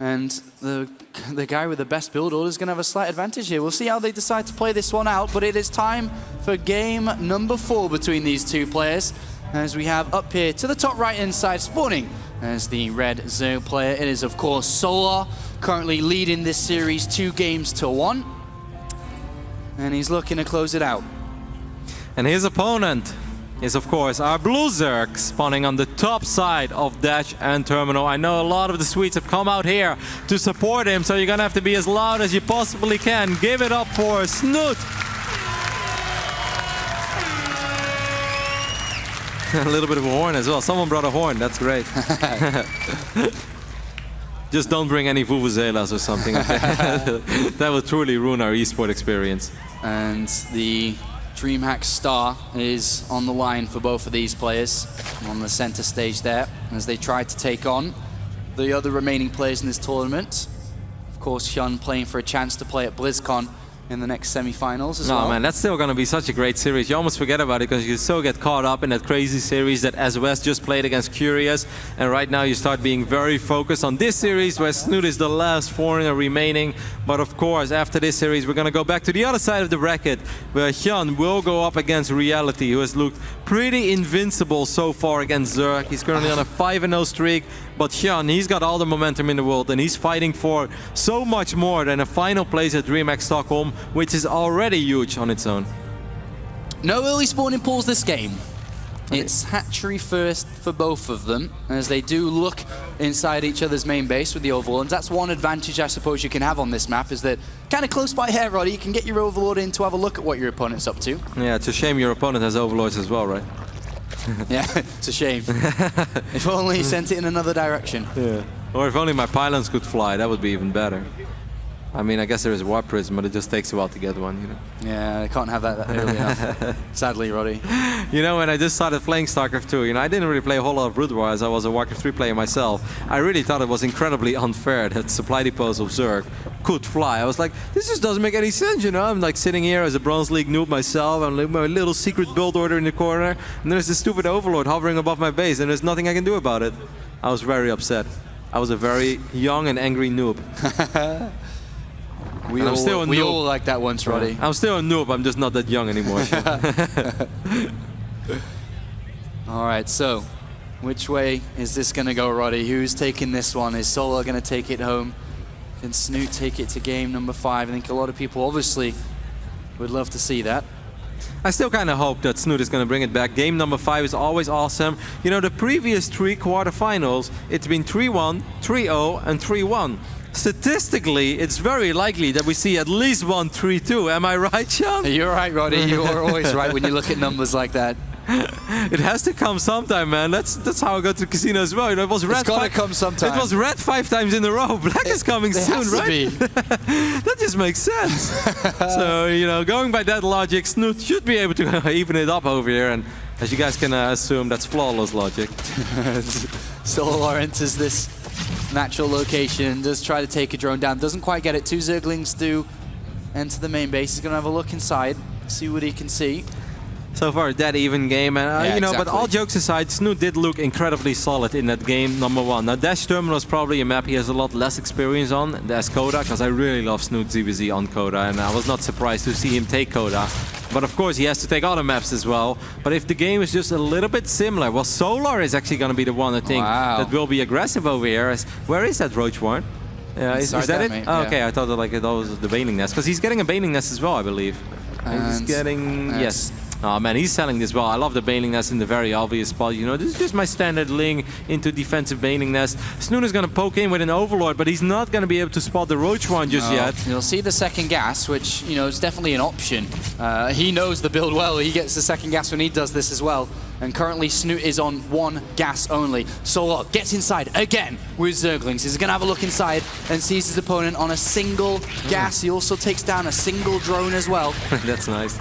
And the guy with the best build order is going to have a slight advantage here. We'll see how they decide to play this one out, but it is time for game number 4 between these two players. As we have up here to the top right-hand side spawning as the red Zerg player. It is, of course, Solar, currently leading this series 2-1. And he's looking to close it out. And his opponent is, of course, our blue Zerg, spawning on the top side of Dash and Terminal. I know a lot of the Swedes have come out here to support him, so you're gonna have to be as loud as you possibly can. Give it up for Snute! A little bit of a horn as well. Someone brought a horn, that's great. Just don't bring any vuvuzelas or something. That would truly ruin our esport experience. And the DreamHack star is on the line for both of these players on the center stage there as they try to take on the other remaining players in this tournament. Of course, Hyun playing for a chance to play at BlizzCon in the next semi-finals as well. No, man, that's still going to be such a great series. You almost forget about it because you so get caught up in that crazy series that SOS just played against Curious. And right now you start being very focused on this series where Snute is the last foreigner remaining. But of course, after this series, we're going to go back to the other side of the bracket where Hyun will go up against Reality, who has looked pretty invincible so far against Zerg. He's currently on a 5-0 streak. But Hyun, he's got all the momentum in the world, and he's fighting for so much more than a final place at DreamHack Stockholm, which is already huge on its own. No early spawning pools this game. It's hatchery first for both of them, as they do look inside each other's main base with the Overlords. That's one advantage I suppose you can have on this map, is that kind of close by here, Roddy, you can get your Overlord in to have a look at what your opponent's up to. Yeah, it's a shame your opponent has Overlords as well, right? Yeah, it's a shame. If only he sent it in another direction. Yeah. Or if only my pylons could fly, that would be even better. I mean, I guess there is a Warp Prism, but it just takes a while to get one, you know. Yeah, I can't have that early enough. Sadly, Roddy. You know, when I just started playing StarCraft 2, you know, I didn't really play a whole lot of Brood War as I was a Warcraft 3 player myself. I really thought it was incredibly unfair that supply depots of Zerg could fly. I was like, this just doesn't make any sense, you know. I'm like sitting here as a Bronze League noob myself, I'm like my little secret build order in the corner, and there's this stupid Overlord hovering above my base, and there's nothing I can do about it. I was very upset. I was a very young and angry noob. We all like that once, Roddy. I'm still a noob. I'm just not that young anymore. All right, so which way is this going to go, Roddy? Who's taking this one? Is Solar going to take it home? Can Snute take it to game number 5? I think a lot of people obviously would love to see that. I still kind of hope that Snute is going to bring it back. Game number 5 is always awesome. You know, the previous 3 quarterfinals, it's been 3-1, 3-0, and 3-1. Statistically, it's very likely that we see at least one 3-2. Am I right, Sean? You're right, Roddy. You are always right when you look at numbers like that. It has to come sometime, man. That's how I got to the casino as well. You know, it was red. It's gotta come sometime. It was red 5 times in a row. Black is coming soon, right? That just makes sense. So, you know, going by that logic, Snute should be able to even it up over here. And as you guys can assume, that's flawless logic. Solar enters this natural location, does try to take a drone down. Doesn't quite get it. 2 Zerglings do enter the main base. He's going to have a look inside, see what he can see. So far, a dead even game, and you know. But all jokes aside, Snute did look incredibly solid in that game number 1. Now, Dash Terminal is probably a map he has a lot less experience on. There's Coda, because I really love Snute ZvZ on Coda, and I was not surprised to see him take Coda. But of course, he has to take other maps as well. But if the game is just a little bit similar, well, Solar is actually going to be the one I think that will be aggressive over here. Where is that Roach Warren? Is that it? Mate, oh, okay, I thought that was the Baning Nest, because he's getting a Baning Nest as well, I believe. He's getting yes. Oh man, he's selling this well. I love the Baning Nest in the very obvious spot. You know, this is just my standard Ling into defensive Baning Nest. Snute is going to poke in with an Overlord, but he's not going to be able to spot the Roach one just yet. You'll see the second gas, which, you know, is definitely an option. He knows the build well. He gets the second gas when he does this as well. And currently Snute is on 1 gas only. Solar gets inside again with Zerglings. He's going to have a look inside and sees his opponent on a single gas. He also takes down a single drone as well. That's nice.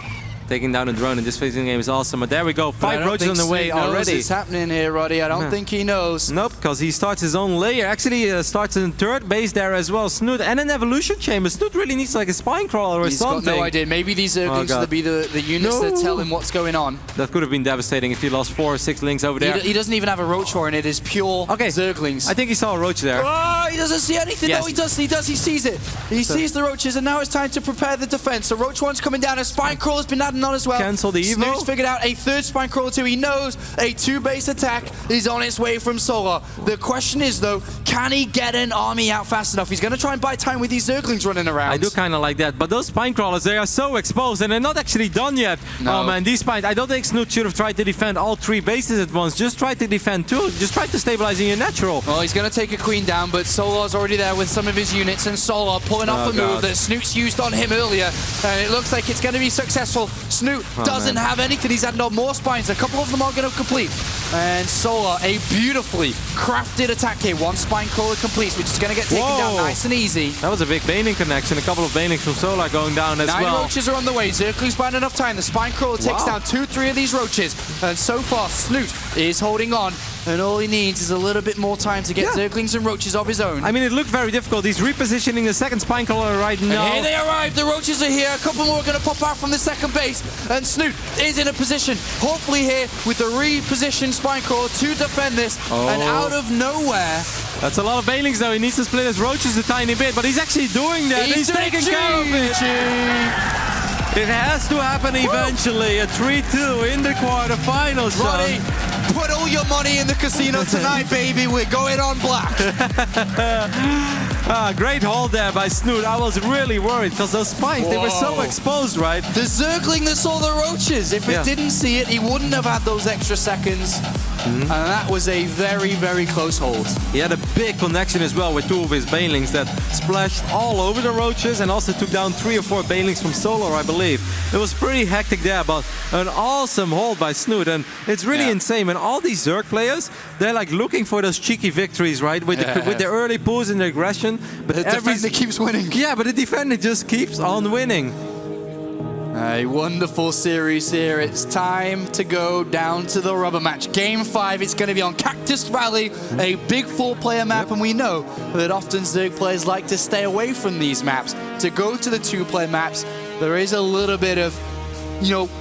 Taking down a drone in this phasing game is awesome. But there we go. 5 roaches on the way already. What's happening here, Roddy? I don't think he knows. Nope, because he starts his own layer. Actually, starts in 3rd base there as well. Snute and an evolution chamber. Snute really needs like a spine crawler or something. He's got no idea. Maybe these Zerglings will be the units that tell him what's going on. That could have been devastating if he lost 4 or 6 links over there. He doesn't even have a roach horn. It is pure Zerglings. I think he saw a roach there. Oh, he doesn't see anything. Yes. No, he does. He does. He sees it. He sees the roaches, and now it's time to prepare the defense. So roach one's coming down. A spine crawler's been added on as well. Cancel the Evo. Snoot's figured out a 3rd spine crawler too. He knows a 2-base attack is on its way from Solar. The question is, though, can he get an army out fast enough? He's going to try and buy time with these Zerglings running around. I do kind of like that, but those spine crawlers, they are so exposed, and they're not actually done yet. No. Oh man, these spines, I don't think Snute should have tried to defend all 3 bases at once. Just try to defend 2. Just try to stabilize in your natural. Well, he's going to take a queen down, but Solar's already there with some of his units, and Solar pulling off a move that Snoot's used on him earlier, and it looks like it's going to be successful. Snute doesn't have anything. He's added on more spines. A couple of them are going to complete. And Solar, a beautifully crafted attack here. 1 spine crawler completes, which is going to get taken down nice and easy. That was a big Baning connection. A couple of Banings from Solar going down as 9 well. roaches are on the way. Zergling's buying enough time. The spine crawler takes down 2-3 of these roaches. And so far, Snute is holding on. And all he needs is a little bit more time to get Zerglings and roaches of his own. I mean, it looked very difficult. He's repositioning the 2nd spine crawler right now. And here they arrive. The roaches are here. A couple more are going to pop out from the 2nd base. And Snute is in a position, hopefully here, with the repositioned spine crawler to defend this. And out of nowhere... That's a lot of Banelings, though. He needs to split his roaches a tiny bit, but he's actually doing that. He's taking care of it. It has to happen eventually. A 3-2 in the quarterfinals, Roddy, put all your money in the casino tonight, baby. We're going on black. Great hold there by Snute. I was really worried because those spines, they were so exposed, right? The Zergling that saw the roaches. If it didn't see it, he wouldn't have had those extra seconds. And that was a very, very close hold. He had a big connection as well with 2 of his Banelings that splashed all over the roaches and also took down 3 or 4 Banelings from Solar, I believe. It was pretty hectic there, but an awesome hold by Snute. And it's really insane. And all these Zerg players, they're like looking for those cheeky victories, right? With the early pulls and the aggression. But the defender keeps winning. Yeah, but the defender just keeps on winning. A wonderful series here. It's time to go down to the rubber match. Game 5, it's going to be on Cactus Valley, a big 4-player map, and we know that often Zerg players like to stay away from these maps. To go to the 2-player maps, there is a little bit of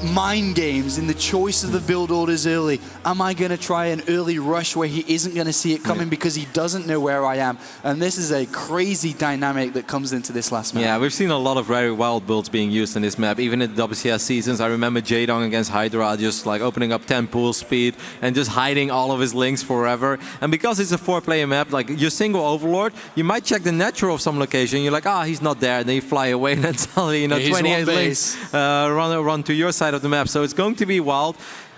mind games in the choice of the build orders early. Am I going to try an early rush where he isn't going to see it coming because he doesn't know where I am? And this is a crazy dynamic that comes into this last map. Yeah, we've seen a lot of very wild builds being used in this map, even in the WCS seasons. I remember Jaedong against Hydra just like opening up 10 pool speed and just hiding all of his links forever. And because it's a 4-player map, like your single Overlord, you might check the natural of some location. You're like, he's not there. And then you fly away and then suddenly, 28 links run to your side of the map. So it's going to be wild.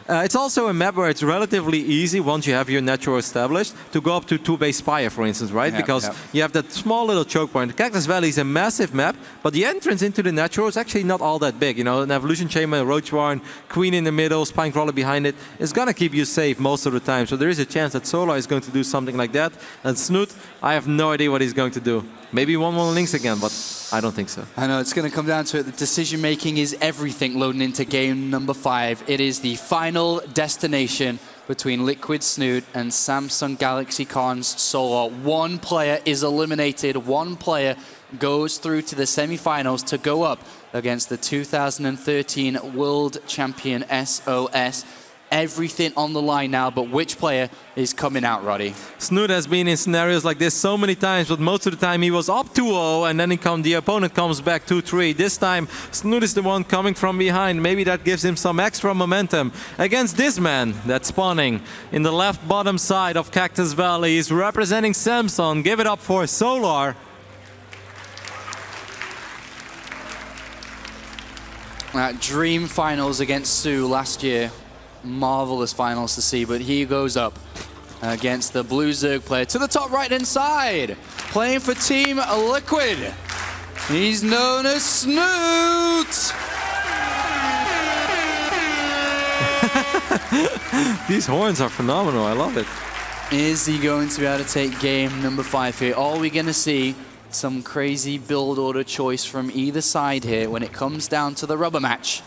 It's also a map where it's relatively easy once you have your natural established to go up to 2-base Spire, for instance, right? Because you have that small little choke point. Cactus Valley is a massive map, but the entrance into the natural is actually not all that big. An Evolution Chamber, Roach Warren, Queen in the middle, Spinecrawler behind it is going to keep you safe most of the time. So there is a chance that Solar is going to do something like that. And Snute, I have no idea what he's going to do. Maybe 1-1 links again, but I don't think so. I know, it's going to come down to it. The decision-making is everything loading into game number 5. It is the final destination between Liquid Snute and Samsung Galaxy Con's Solar. One player is eliminated. One player goes through to the semifinals to go up against the 2013 World Champion SOS. Everything on the line now, but which player is coming out, Roddy? Snute has been in scenarios like this so many times, but most of the time he was up 2-0 and then the opponent comes back 2-3. This time, Snute is the one coming from behind. Maybe that gives him some extra momentum against this man that's spawning in the left bottom side of Cactus Valley. He's representing Samsung. Give it up for Solar. Dream finals against Sue last year. Marvelous finals to see, but he goes up against the blue Zerg player to the top right-hand side, playing for Team Liquid. He's known as Snute. These horns are phenomenal. I love it. Is he going to be able to take game number 5 here? Are we going to see some crazy build order choice from either side here when it comes down to the rubber match?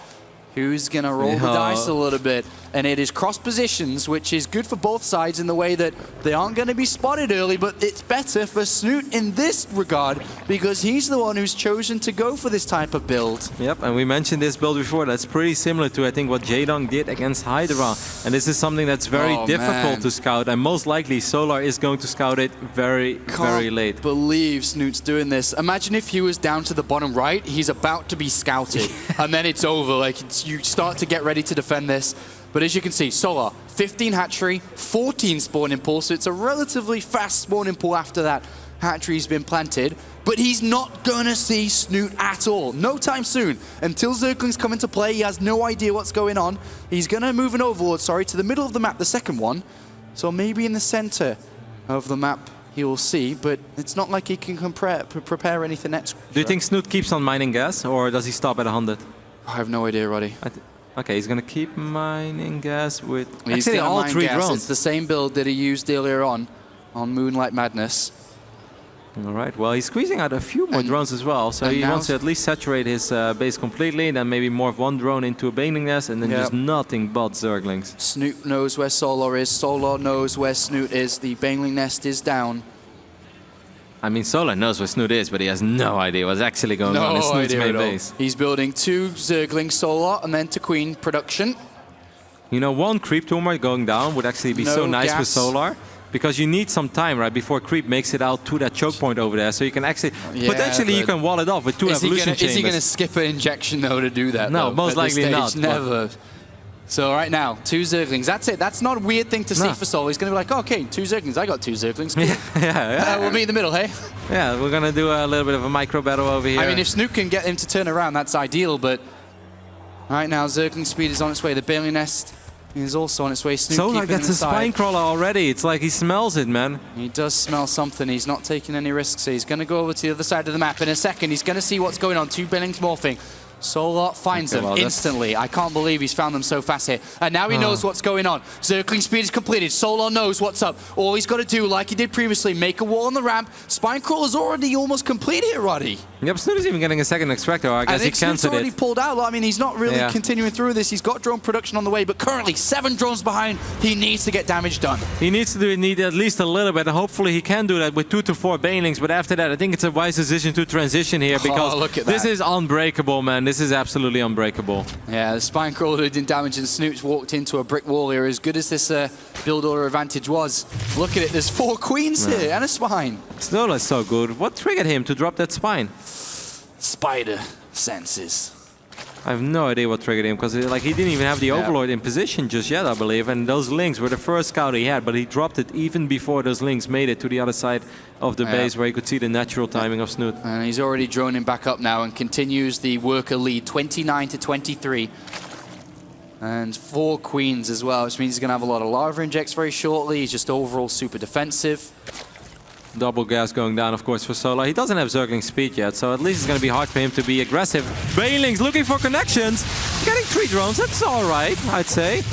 Who's going to roll the dice a little bit? And it is cross positions, which is good for both sides in the way that they aren't going to be spotted early, but it's better for Snute in this regard because he's the one who's chosen to go for this type of build. Yep, and we mentioned this build before. That's pretty similar to, I think, what Jaedong did against Hydra. And this is something that's very difficult to scout, and most likely Solar is going to scout it very late. Can't believe Snute's doing this. Imagine if he was down to the bottom right, he's about to be scouted, and then it's over. Like, you start to get ready to defend this. But as you can see, Solar, 15 hatchery, 14 spawning pool, so it's a relatively fast spawning pool after that hatchery's been planted. But he's not going to see Snute at all. No time soon. Until Zerglings come into play, he has no idea what's going on. He's going to move an Overlord, to the middle of the map, the second one. So maybe in the center of the map he will see, but it's not like he can prepare anything extra. Do you think Snute keeps on mining gas, or does he stop at 100? I have no idea, Roddy. Okay, he's going to keep mining gas with actually all 3 drones. It's the same build that he used earlier on Moonlight Madness. All right, well, he's squeezing out a few more drones as well, so he wants to at least saturate his base completely, then maybe more of one drone into a Baneling Nest, and then just nothing but Zerglings. Snute knows where Solar is. Solar knows where Snute is. The Baneling Nest is down. I mean, Solar knows where Snute is, but he has no idea what's actually going on in Snute's main base. He's building 2 Zergling Solar and then to Queen production. One creep tumor going down would actually be so nice for Solar, because you need some time, right, before creep makes it out to that choke point over there, so you can actually, potentially you can wall it off with 2 evolution chambers. Is he going to skip an injection, though, to do that? No, most likely not. Never. So right now, 2 Zerglings. That's it. That's not a weird thing to see for Solar. He's going to be like, okay, 2 Zerglings. I got 2 Zerglings. Cool. We'll meet in the middle, hey? Yeah, we're going to do a little bit of a micro battle over here. I mean, if Snute can get him to turn around, that's ideal, but right now, Zergling speed is on its way. The Baneling Nest is also on its way. Snute Solar gets a Spinecrawler already. It's like he smells it, man. He does smell something. He's not taking any risks. So he's going to go over to the other side of the map in a second. He's going to see what's going on. 2 Banelings morphing. Solar finds them instantly. I can't believe he's found them so fast here. And now he knows what's going on. Zergling speed is completed. Solar knows what's up. All he's got to do, like he did previously, make a wall on the ramp. Spinecrawler's already almost completed it, Roddy. Yep, Snute is even getting a second extractor. I guess he cancelled it. Snute's already pulled out. I mean, he's not really continuing through this. He's got drone production on the way, but currently 7 drones behind. He needs to get damage done. He needs to need at least a little bit, and hopefully he can do that with 2 to 4 Banelings. But after that, I think it's a wise decision to transition here, because this is unbreakable, man. This is absolutely unbreakable. Yeah, the spine crawler didn't damage, and Snoot's walked into a brick wall here. As good as this build order advantage was, look at it, there's 4 queens here and a spine. Solar is so good. What triggered him to drop that spine? Spider senses. I have no idea what triggered him, because like he didn't even have the Overlord in position just yet, I believe. And those links were the first scout he had, but he dropped it even before those links made it to the other side of the base, where you could see the natural timing of Snute. And he's already droning back up now and continues the worker lead, 29 to 23. And 4 queens as well, which means he's going to have a lot of lava injects very shortly. He's just overall super defensive. Double gas going down, of course, for Solar. He doesn't have Zergling speed yet, so at least it's going to be hard for him to be aggressive. Bailing's looking for connections. Getting 3 drones, that's all right, I'd say.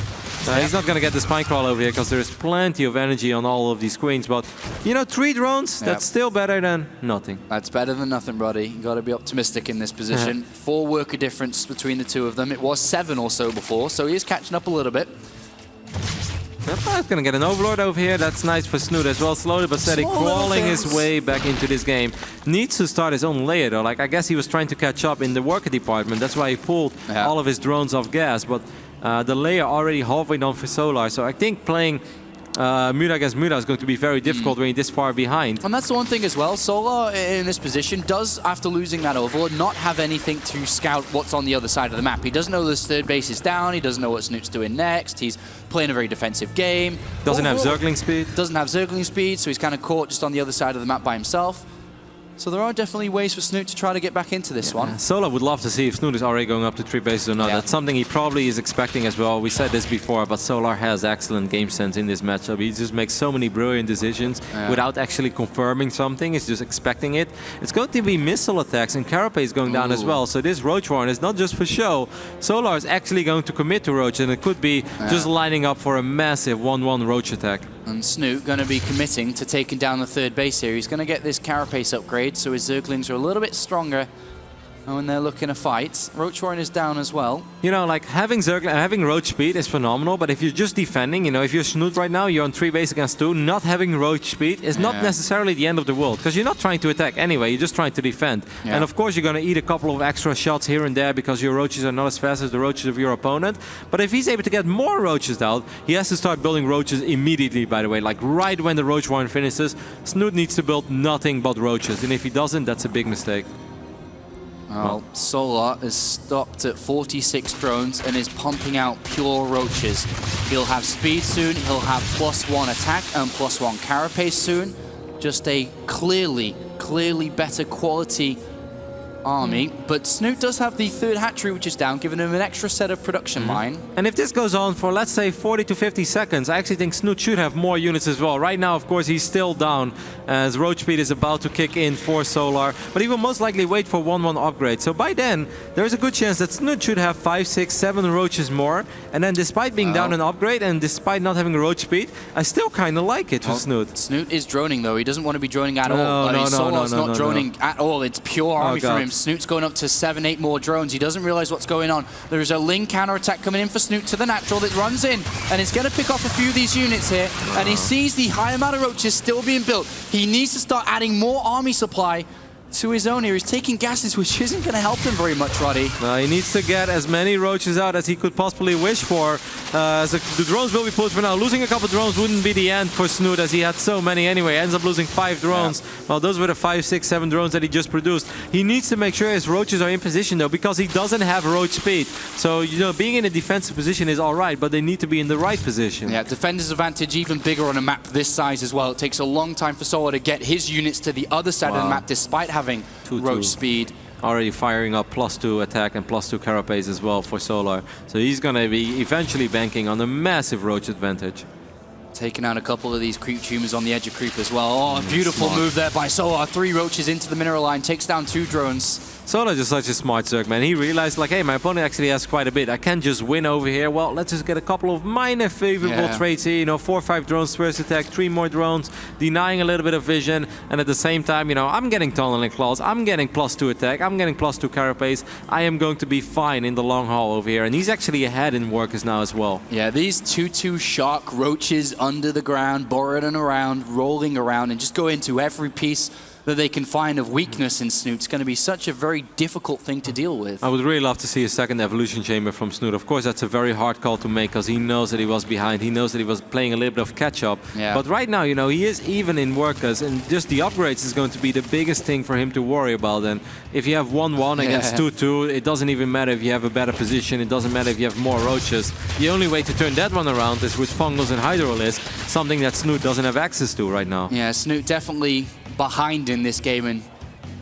He's not going to get the spine crawl over here, because there's plenty of energy on all of these queens. But, you know, 3 drones, that's still better than nothing. That's better than nothing, buddy. You got to be optimistic in this position. 4 worker difference between the 2 of them. It was 7 or so before, so he is catching up a little bit. He's going to get an Overlord over here. That's nice for Snute as well. Slowly but steady crawling his way back into this game. Needs to start his own layer, though. Like, I guess he was trying to catch up in the worker department. That's why he pulled all of his drones off gas. But the layer already halfway done for Solar. So I think playing Muda against Muda is going to be very difficult when you're this far behind. And that's the one thing as well. Solar in this position does, after losing that Overlord, not have anything to scout what's on the other side of the map. He doesn't know this 3rd base is down. He doesn't know what Snoot's doing next. He's playing a very defensive game. Doesn't have Zergling speed. Doesn't have Zergling speed, so he's kind of caught just on the other side of the map by himself. So there are definitely ways for Snoot to try to get back into this one. Solar would love to see if Snoot is already going up to 3 bases or not. That's something he probably is expecting as well. We said this before, but Solar has excellent game sense in this matchup. He just makes so many brilliant decisions without actually confirming something. He's just expecting it. It's going to be missile attacks, and Carapace going down as well. So this Roach Warren is not just for show. Solar is actually going to commit to Roach, and it could be just lining up for a massive 1-1 Roach attack. And Snoot going to be committing to taking down the 3rd base here. He's going to get this Carapace upgrade, so his Zerglings are a little bit stronger when they're looking to fight. Roach Warren is down as well. You know, like having Roach speed is phenomenal, but if you're just defending, you know, if you're Snoot right now, you're on 3 base against 2, not having Roach speed is not necessarily the end of the world, because you're not trying to attack anyway, you're just trying to defend. And of course you're going to eat a couple of extra shots here and there because your Roaches are not as fast as the Roaches of your opponent. But if he's able to get more Roaches out, he has to start building Roaches immediately, by the way, like right when the Roach Warren finishes. Snoot needs to build nothing but Roaches, and if he doesn't, that's a big mistake. Well, Solar has stopped at 46 drones and is pumping out pure Roaches. He'll have speed soon, he'll have +1 attack and +1 Carapace soon. Just a clearly better quality army. But Snoot does have the 3rd hatchery, which is down, giving him an extra set of production line. And if this goes on for, let's say, 40 to 50 seconds, I actually think Snoot should have more units as well. Right now, of course, he's still down as Roach Speed is about to kick in for Solar, but he will most likely wait for 1-1 upgrade. So by then, there's a good chance that Snoot should have 5, 6, 7 Roaches more. And then despite being down an upgrade and despite not having Roach Speed, I still kind of like it for Snoot. Snoot is droning, though. He doesn't want to be droning at all. Solar's not droning at all. It's pure army from him. Snoot's going up to 7, 8 more drones. He doesn't realize what's going on. There is a Ling counter-attack coming in for Snoot to the natural that runs in, and it's going to pick off a few of these units here, and he sees the high amount of Roaches still being built. He needs to start adding more army supply to his own here. He's taking gases, which isn't going to help him very much, Roddy. He needs to get as many Roaches out as he could possibly wish for. So the drones will be pulled for now. Losing a couple drones wouldn't be the end for Snoot, as he had so many anyway. Ends up losing 5 drones. Well, those were the 5, 6, 7 drones that he just produced. He needs to make sure his Roaches are in position, though, because he doesn't have Roach speed. So, you know, being in a defensive position is all right, but they need to be in the right position. Yeah, defender's advantage even bigger on a map this size as well. It takes a long time for Solar to get his units to the other side of the map, despite having Roach speed. Already firing up +2 attack and +2 Carapace as well for Solar. So he's going to be eventually banking on a massive Roach advantage. Taking out a couple of these creep tumors on the edge of creep as well. Oh, a beautiful move there by Solar. 3 Roaches into the mineral line, takes down 2 drones. Solar just such a smart Zerg, man. He realized, like, hey, my opponent actually has quite a bit. I can't just win over here. Well, let's just get a couple of minor favorable traits here. You know, 4 or 5 drones first attack, 3 more drones, denying a little bit of vision. And at the same time, you know, I'm getting tunneling claws. I'm getting +2 attack. I'm getting +2 Carapace. I am going to be fine in the long haul over here. And he's actually ahead in workers now as well. Yeah, these 2/2 shark Roaches under the ground, burrowing around, rolling around, and just go into every piece that they can find of weakness in Snute is going to be such a very difficult thing to deal with. I would really love to see a second evolution chamber from Snute. Of course, that's a very hard call to make because he knows that he was behind. He knows that he was playing a little bit of catch-up. Yeah. But right now, you know, he is even in workers, and just the upgrades is going to be the biggest thing for him to worry about. And if you have 1-1 against 2-2, it doesn't even matter if you have a better position. It doesn't matter if you have more roaches. The only way to turn that one around is with Fungals and Hydrolisc, something that Snute doesn't have access to right now. Yeah, Snute definitely behind in this game and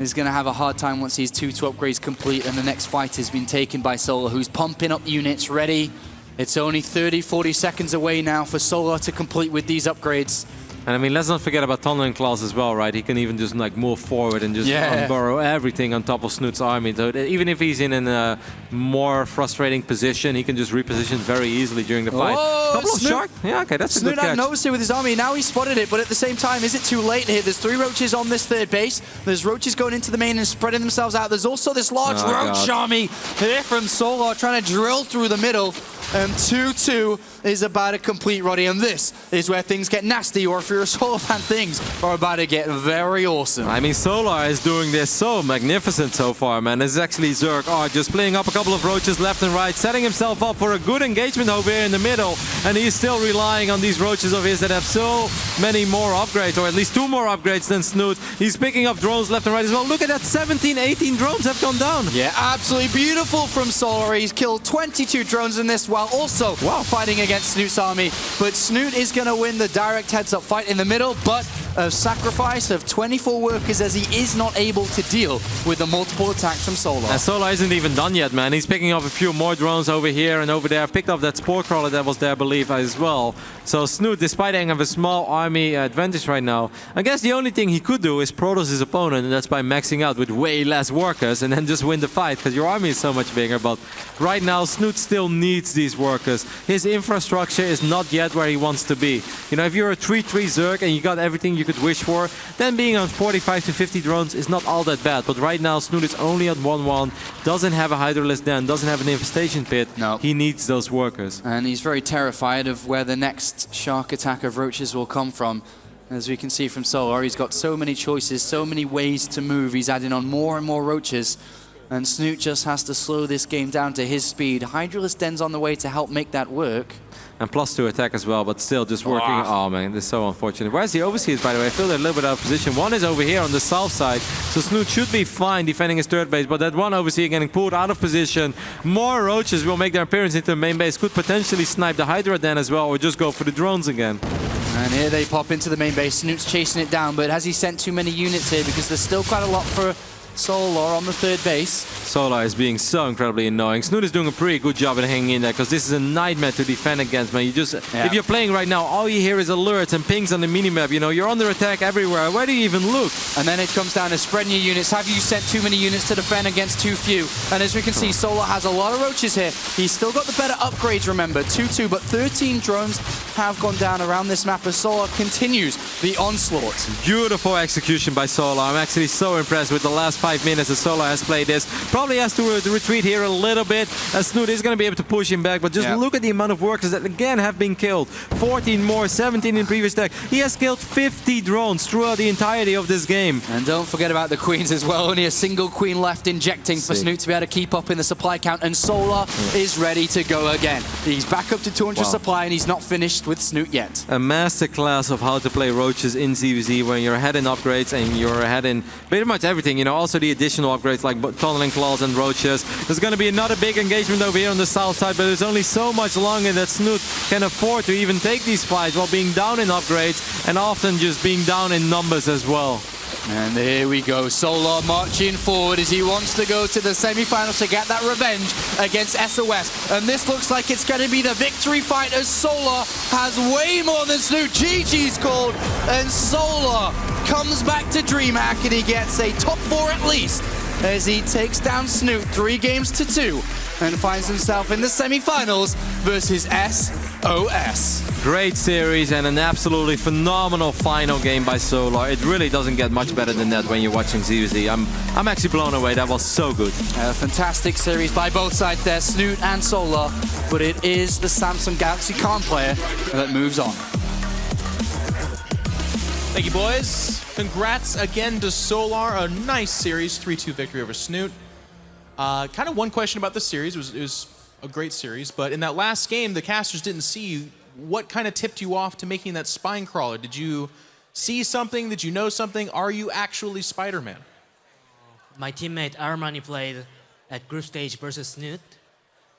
is going to have a hard time once these 2-2 upgrades complete and the next fight has been taken by Solar, who's pumping up units ready. It's only 30-40 seconds away now for Solar to complete with these upgrades. And I mean, let's not forget about Tunneling Claws as well, right? He can even just like move forward and just unburrow everything on top of Snoot's army. So even if he's in a more frustrating position, he can just reposition very easily during the fight. Couple of shark. Yeah, okay, that's a good Snute catch. had noticed it with his army. Now he spotted it, but at the same time, is it too late here? There's 3 roaches on this third base. There's roaches going into the main and spreading themselves out. There's also this large roach army here from Solar trying to drill through the middle. And 2-2 is about to complete, Roddy. And this is where things get nasty, or if you're a Solar fan, things are about to get very awesome. I mean, Solar is doing this so magnificent so far, man. This is actually Zerg just playing up a couple of roaches left and right, setting himself up for a good engagement over here in the middle. And he's still relying on these roaches of his that have so many more upgrades, or at least 2 more upgrades than Snute. He's picking up drones left and right as well. Look at that, 17, 18 drones have gone down. Yeah, absolutely beautiful from Solar. He's killed 22 drones in this while also fighting against Snoot's army. But Snute is going to win the direct heads-up fight in the middle, but a sacrifice of 24 workers as he is not able to deal with the multiple attacks from Solar. And Solar isn't even done yet, man. He's picking up a few more drones over here and over there. Picked up that Spore Crawler that was there, I believe, as well. So Snute, despite having a small army advantage right now, I guess the only thing he could do is Protoss his opponent, and that's by maxing out with way less workers and then just win the fight, because your army is so much bigger. But right now, Snute still needs these workers. His infrastructure is not yet where he wants to be. You know, if you're a 3-3 Zerg and you got everything you could wish for, then being on 45 to 50 drones is not all that bad. But right now, Snute is only at 1-1, doesn't have a Hydrolisc den, doesn't have an infestation pit. No. He needs those workers. And he's very terrified of where the next shark attack of roaches will come from. As we can see from Solar, he's got so many choices, so many ways to move. He's adding on more and more roaches. And Snute just has to slow this game down to his speed. Hydrolisc den's on the way to help make that work. And +2 attack as well, but still just working. Oh man, this is so unfortunate. Where's the Overseers, by the way? I feel they're a little bit out of position. One is over here on the south side, so Snute should be fine defending his third base, but that one Overseer getting pulled out of position. More roaches will make their appearance into the main base. Could potentially snipe the Hydra den as well, or just go for the drones again. And here they pop into the main base. Snoot's chasing it down, but has he sent too many units here? Because there's still quite a lot for Solar on the third base. Solar is being so incredibly annoying. Snute is doing a pretty good job at hanging in there, because this is a nightmare to defend against, man. You just, if you're playing right now, all you hear is alerts and pings on the minimap. You know, you're under attack everywhere. Where do you even look? And then it comes down to spreading your units. Have you sent too many units to defend against too few? And as we can see, Solar has a lot of roaches here. He's still got the better upgrades, remember, 2-2, but 13 drones have gone down around this map as Solar continues the onslaught. Beautiful execution by Solar. I'm actually so impressed with the last 5 minutes as Solar has played this. Probably has to retreat here a little bit, as Snute is going to be able to push him back, but just look at the amount of workers that again have been killed. 14 more, 17 in previous deck. He has killed 50 drones throughout the entirety of this game. And don't forget about the queens as well. Only a single queen left injecting for Snute to be able to keep up in the supply count, and Solar is ready to go again. He's back up to 200 supply, and he's not finished with Snute yet. A masterclass of how to play roaches in ZvZ when you're ahead in upgrades and you're ahead in pretty much everything. You know, also the additional upgrades like tunneling claws and roaches. There's going to be another big engagement over here on the south side, but there's only so much longer that Snute can afford to even take these fights while being down in upgrades and often just being down in numbers as well. And here we go, Solar marching forward as he wants to go to the semi-finals to get that revenge against SOS. And this looks like it's going to be the victory fight as Solar has way more than Snute. GG's called, and Solar comes back to DreamHack and he gets a top 4 at least as he takes down Snute 3-2 and finds himself in the semi-finals versus SOS. Great series and an absolutely phenomenal final game by Solar. It really doesn't get much better than that when you're watching ZvZ. I'm actually blown away. That was so good. A fantastic series by both sides there, Snute and Solar, but it is the Samsung Galaxy Khan player that moves on. Thank you, boys. Congrats again to Solar. A nice series, 3-2 victory over Snute. Kind of one question about the series. It was a great series, but in that last game, the casters didn't see you. What kind of tipped you off to making that spine crawler? Did you see something? Did you know something? Are you actually Spider-Man? My teammate Armani played at group stage versus Snute,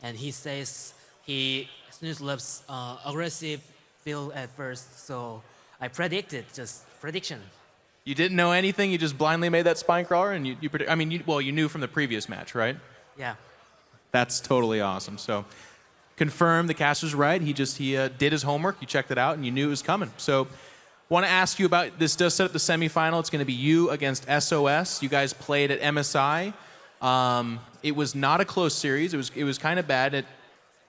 and he says Snute loves aggressive build at first, so I predicted, just prediction. You didn't know anything. You just blindly made that spine crawler, and you knew from the previous match, right? Yeah. That's totally awesome. So, confirm the caster's right. He did his homework. You checked it out, and you knew it was coming. So, want to ask you about this. Does set up the semifinal. It's going to be you against SOS. You guys played at MSI. It was not a close series. It was kind of bad.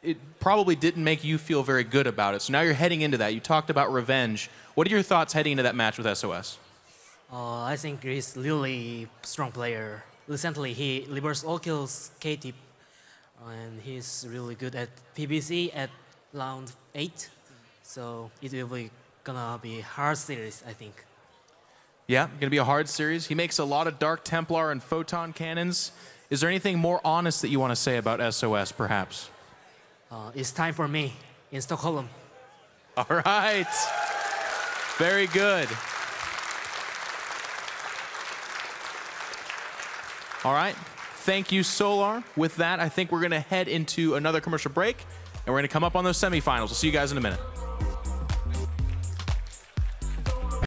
It probably didn't make you feel very good about it. So now you're heading into that. You talked about revenge. What are your thoughts heading into that match with SOS? I think he's really strong player. Recently, he reversed all kills K-Tip, and he's really good at PBC at round 8. So it will be gonna be a hard series, I think. Yeah, gonna be a hard series. He makes a lot of Dark Templar and Photon cannons. Is there anything more honest that you want to say about SOS, perhaps? It's time for me in Stockholm. All right. Very good. All right. Thank you, Solar. With that, I think we're going to head into another commercial break, and we're going to come up on those semifinals. We'll see you guys in a minute.